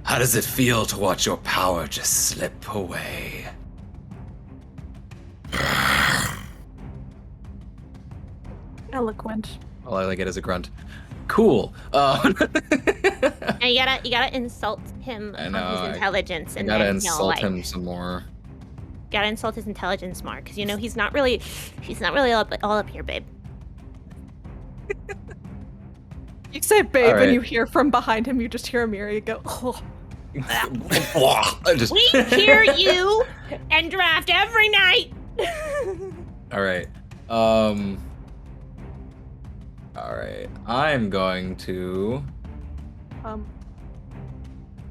How does it feel to watch your power just slip away? Eloquent. All I get is a grunt. Cool. And you gotta insult him I know, on his intelligence, I and gotta then he'll insult like him some more. gotta insult his intelligence more, because you know he's not really all up here, babe. You say babe, All right. and you hear from behind him, you just hear Emiria go, oh. I just- We hear you and draft every night. All right. All right. I'm going to.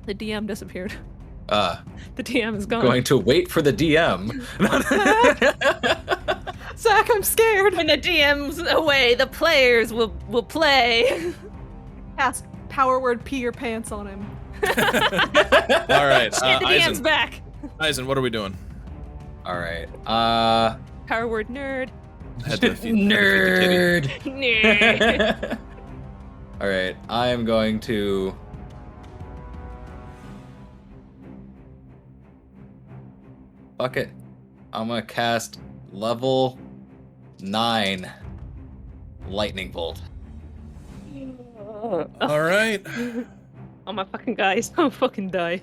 The DM disappeared. The DM is gone. Going to wait for the DM. Zach, I'm scared. When the DM's away, the players will play. Cast power word pee your pants on him. All right, Shit, the DM's Eisen. back. Eisen, what are we doing? All right. Power word nerd. Had to feed the kitty. Nerd. Nerd. All right. I am going to. Fuck it. I'm gonna cast level 9 lightning bolt. All right. Oh my fucking guys, I'll fucking die.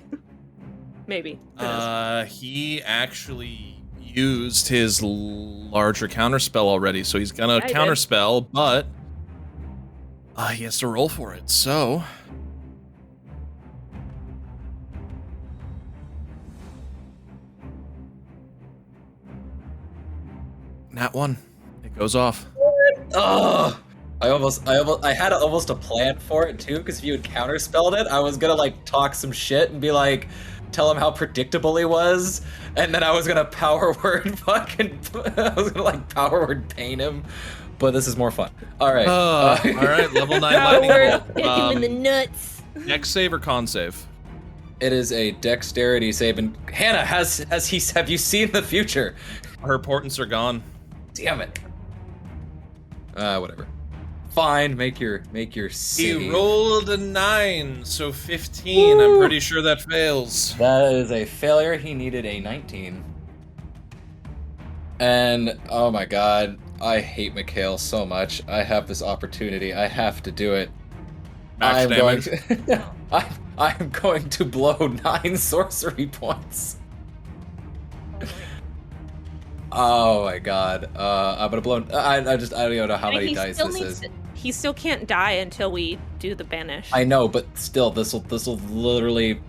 Maybe. He actually used his larger counterspell already, so he's gonna Yeah, he did. counterspell, but he has to roll for it. So Nat 1. It goes off. Ugh. I had almost a plan for it too, because if you had counterspelled it, I was gonna like talk some shit and be like, tell him how predictable he was, and then I was gonna power word fucking, I was gonna like power word pain him, but this is more fun. All right. All right, level 9 lightning bolt. Hit him in the nuts. Dex save or con save? It is a dexterity save, and Hannah, have you seen the future? Her portents are gone. Damn it. Whatever. Fine, make your save. He rolled a 9, so 15. I'm pretty sure that fails. That is a failure. He needed a 19. And oh my god, I hate Mikhail so much. I have this opportunity. I have to do it. Max damage. I'm going to blow 9 sorcery points. Oh my god. I'm gonna blow. I don't even know how many dice this is. He still can't die until we do the banish. I know, but still, this will literally.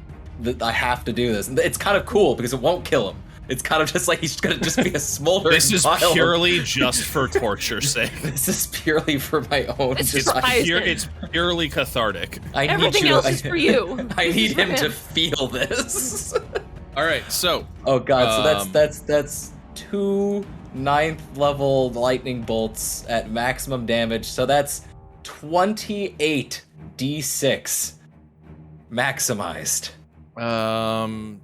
I have to do this. It's kind of cool because it won't kill him. It's kind of just like he's gonna just be a smoldering. This is purely just for torture's sake. This is purely for my own. It's purely cathartic. Everything else is for you. I need him to feel this. All right, so. Oh god, so that's 2 9th level lightning bolts at maximum damage. So that's 28 d6 maximized.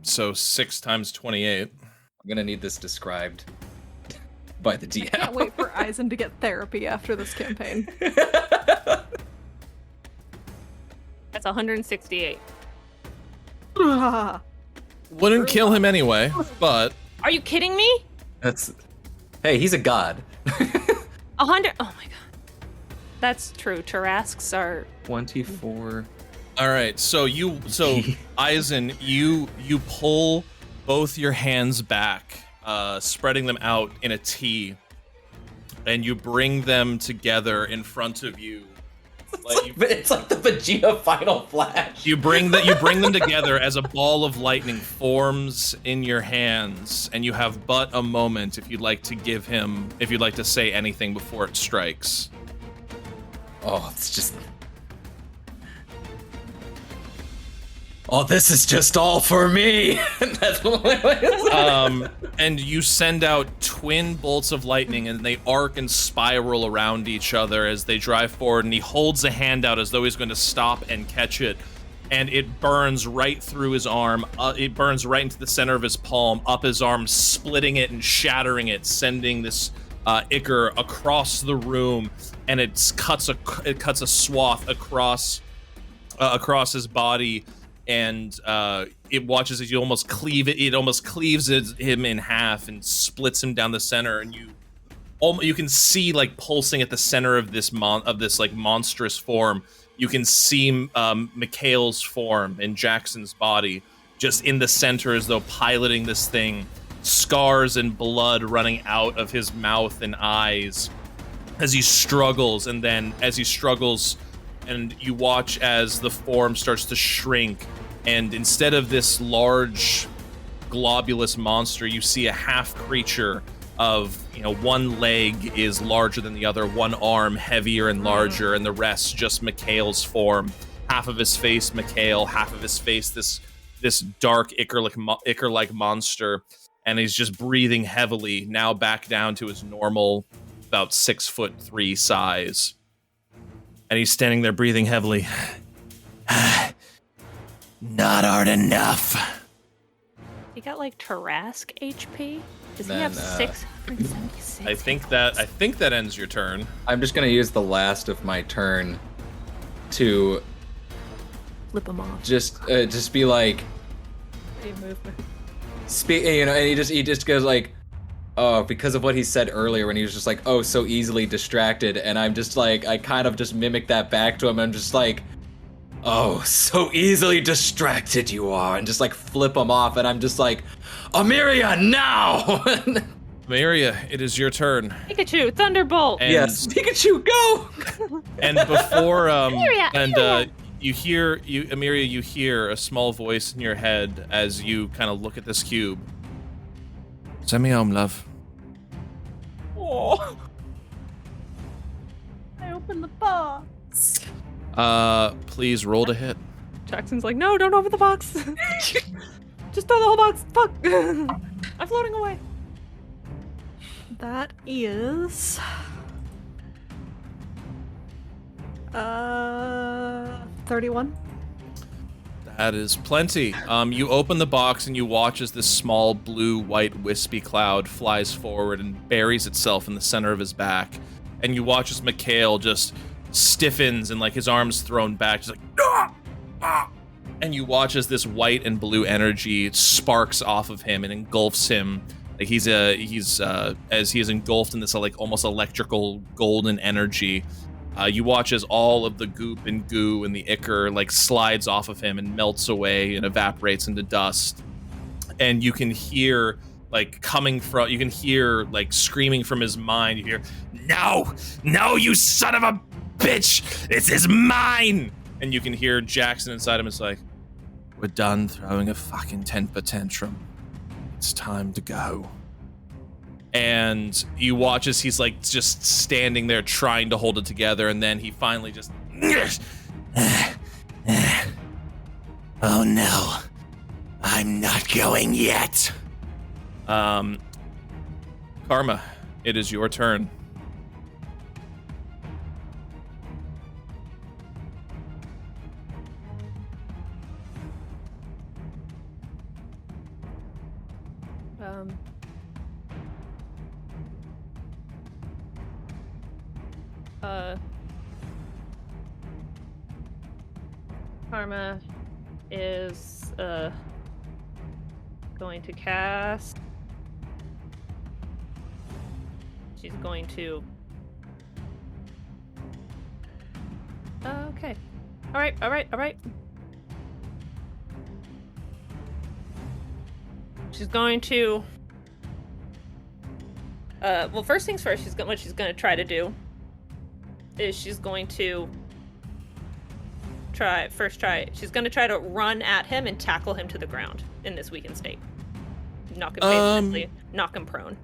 So 6 times 28. I'm gonna need this described by the DM. Can't wait for Eisen to get therapy after this campaign. That's 168. Wouldn't kill him anyway, but. Are you kidding me? Hey, he's a god. 100. Oh my god. That's true. Tarrasques are 24. All right, so Eisen, you pull both your hands back, spreading them out in a T, and you bring them together in front of you. It's like the Vegeta Final Flash. You bring them together as a ball of lightning forms in your hands, and you have but a moment if you'd like to say anything before it strikes. Oh, it's just. Oh, this is just all for me. That's what it is. And you send out twin bolts of lightning, and they arc and spiral around each other as they drive forward. And he holds a hand out as though he's going to stop and catch it, and it burns right through his arm. It burns right into the center of his palm, up his arm, splitting it and shattering it, sending this ichor across the room, and it cuts a swath across his body. And it watches as you almost cleave it. It almost cleaves him in half and splits him down the center. And you can see like pulsing at the center of this like monstrous form. You can see Mikhail's form in Jackson's body, just in the center as though piloting this thing. Scars and blood running out of his mouth and eyes as he struggles. And then as he struggles, and you watch as the form starts to shrink, and instead of this large globulous monster, you see a half creature of, one leg is larger than the other, one arm heavier and larger, and the rest just Mikhail's form. Half of his face Mikhail, half of his face this dark ichor-like monster, and he's just breathing heavily, now back down to his normal about 6'3" size. And he's standing there breathing heavily. Not hard enough. He got like Tarrasque HP? Does he have 676? I think that ends your turn. I'm just gonna use the last of my turn to Flip him off. just be like, speak, and he just goes like, oh, because of what he said earlier when he was just like, oh, so easily distracted, and I'm just like, I kind of just mimic that back to him. I'm just like, oh, so easily distracted you are, and just like flip him off, and I'm just like, Amiria, now! Amiria, it is your turn. Pikachu, Thunderbolt! And, yes, Pikachu, go! And before, Amiria. you hear a small voice in your head as you kind of look at this cube. Send me home, love. Oh. I opened the box. Please roll to hit. Jackson's like, no, don't open the box. Just throw the whole box. Fuck. I'm floating away. That is 31. That is plenty. You open the box and you watch as this small blue-white wispy cloud flies forward and buries itself in the center of his back. And you watch as Mikhail just stiffens and like his arms thrown back, just like ah! Ah! And you watch as this white and blue energy sparks off of him and engulfs him. Like he's as he is engulfed in this like almost electrical golden energy. You watch as all of the goop and goo and the ichor like slides off of him and melts away and evaporates into dust. And you can hear like screaming from his mind. You hear, no, you son of a bitch, this is mine. And you can hear Jackson inside him is like, we're done throwing a fucking temper tantrum. It's time to go. And you watch as he's like just standing there trying to hold it together, and then he finally just Oh no, I'm not going yet. Karma, it is your turn. Karma is going to cast. She's going to. Okay. All right. She's going to. Well, first things first. What she's going to try to do is she's going to she's going to try to run at him and tackle him to the ground in this weakened state. Knock him prone.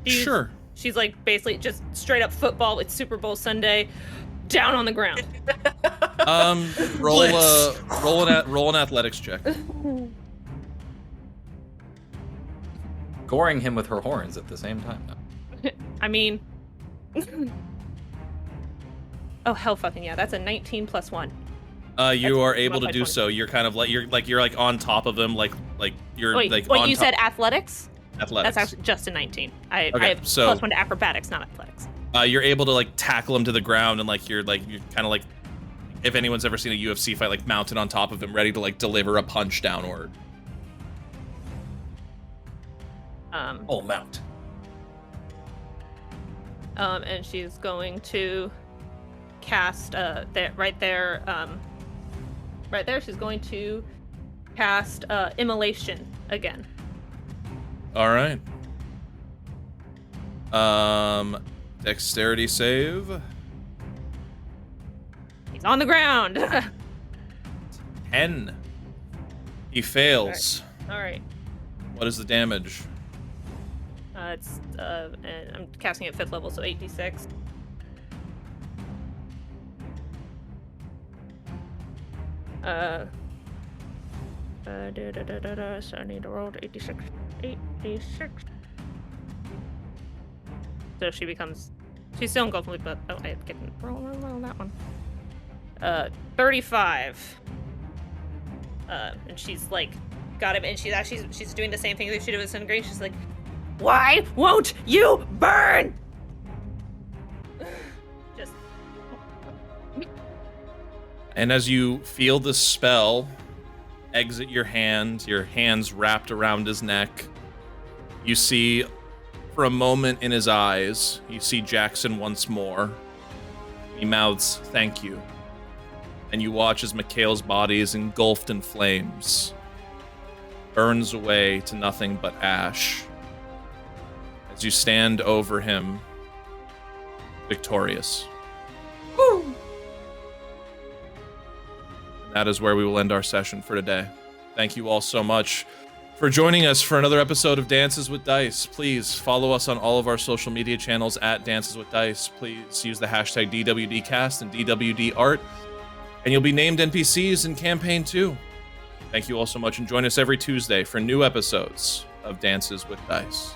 Sure. She's like basically just straight up football. It's Super Bowl Sunday, down on the ground. Roll an athletics check. Goring him with her horns at the same time. I mean, oh hell fucking yeah, that's a 19 plus 1. You are able to do so. You're kind of like you're like on top of him, like you're like. Wait, you said athletics? Athletics. That's actually just a 19. I have so, plus 1 to acrobatics, not athletics. You're able to like tackle him to the ground, and you're kind of like, if anyone's ever seen a UFC fight, like mounted on top of him, ready to like deliver a punch downward. Mount. And she's going to cast right there. She's going to cast immolation again. All right. Dexterity save. He's on the ground. 10. He fails. All right. What is the damage? It's and I'm casting at 5th level, so 8d6. So I need to roll 8d6. 8d6. So she's still engulfed, but I can roll that one. 35. And she's like got him, and she's doing the same thing that she did with Disintegration. She's like, why won't you burn? Just. And as you feel the spell exit your hands wrapped around his neck, you see, for a moment in his eyes, you see Jackson once more. He mouths, "Thank you." And you watch as Mikhail's body is engulfed in flames, burns away to nothing but ash, as you stand over him, victorious. Woo! That is where we will end our session for today. Thank you all so much for joining us for another episode of Dances with Dice. Please follow us on all of our social media channels at Dances with Dice. Please use the hashtag DWDcast and DWDart, and you'll be named NPCs in Campaign 2. Thank you all so much, and join us every Tuesday for new episodes of Dances with Dice.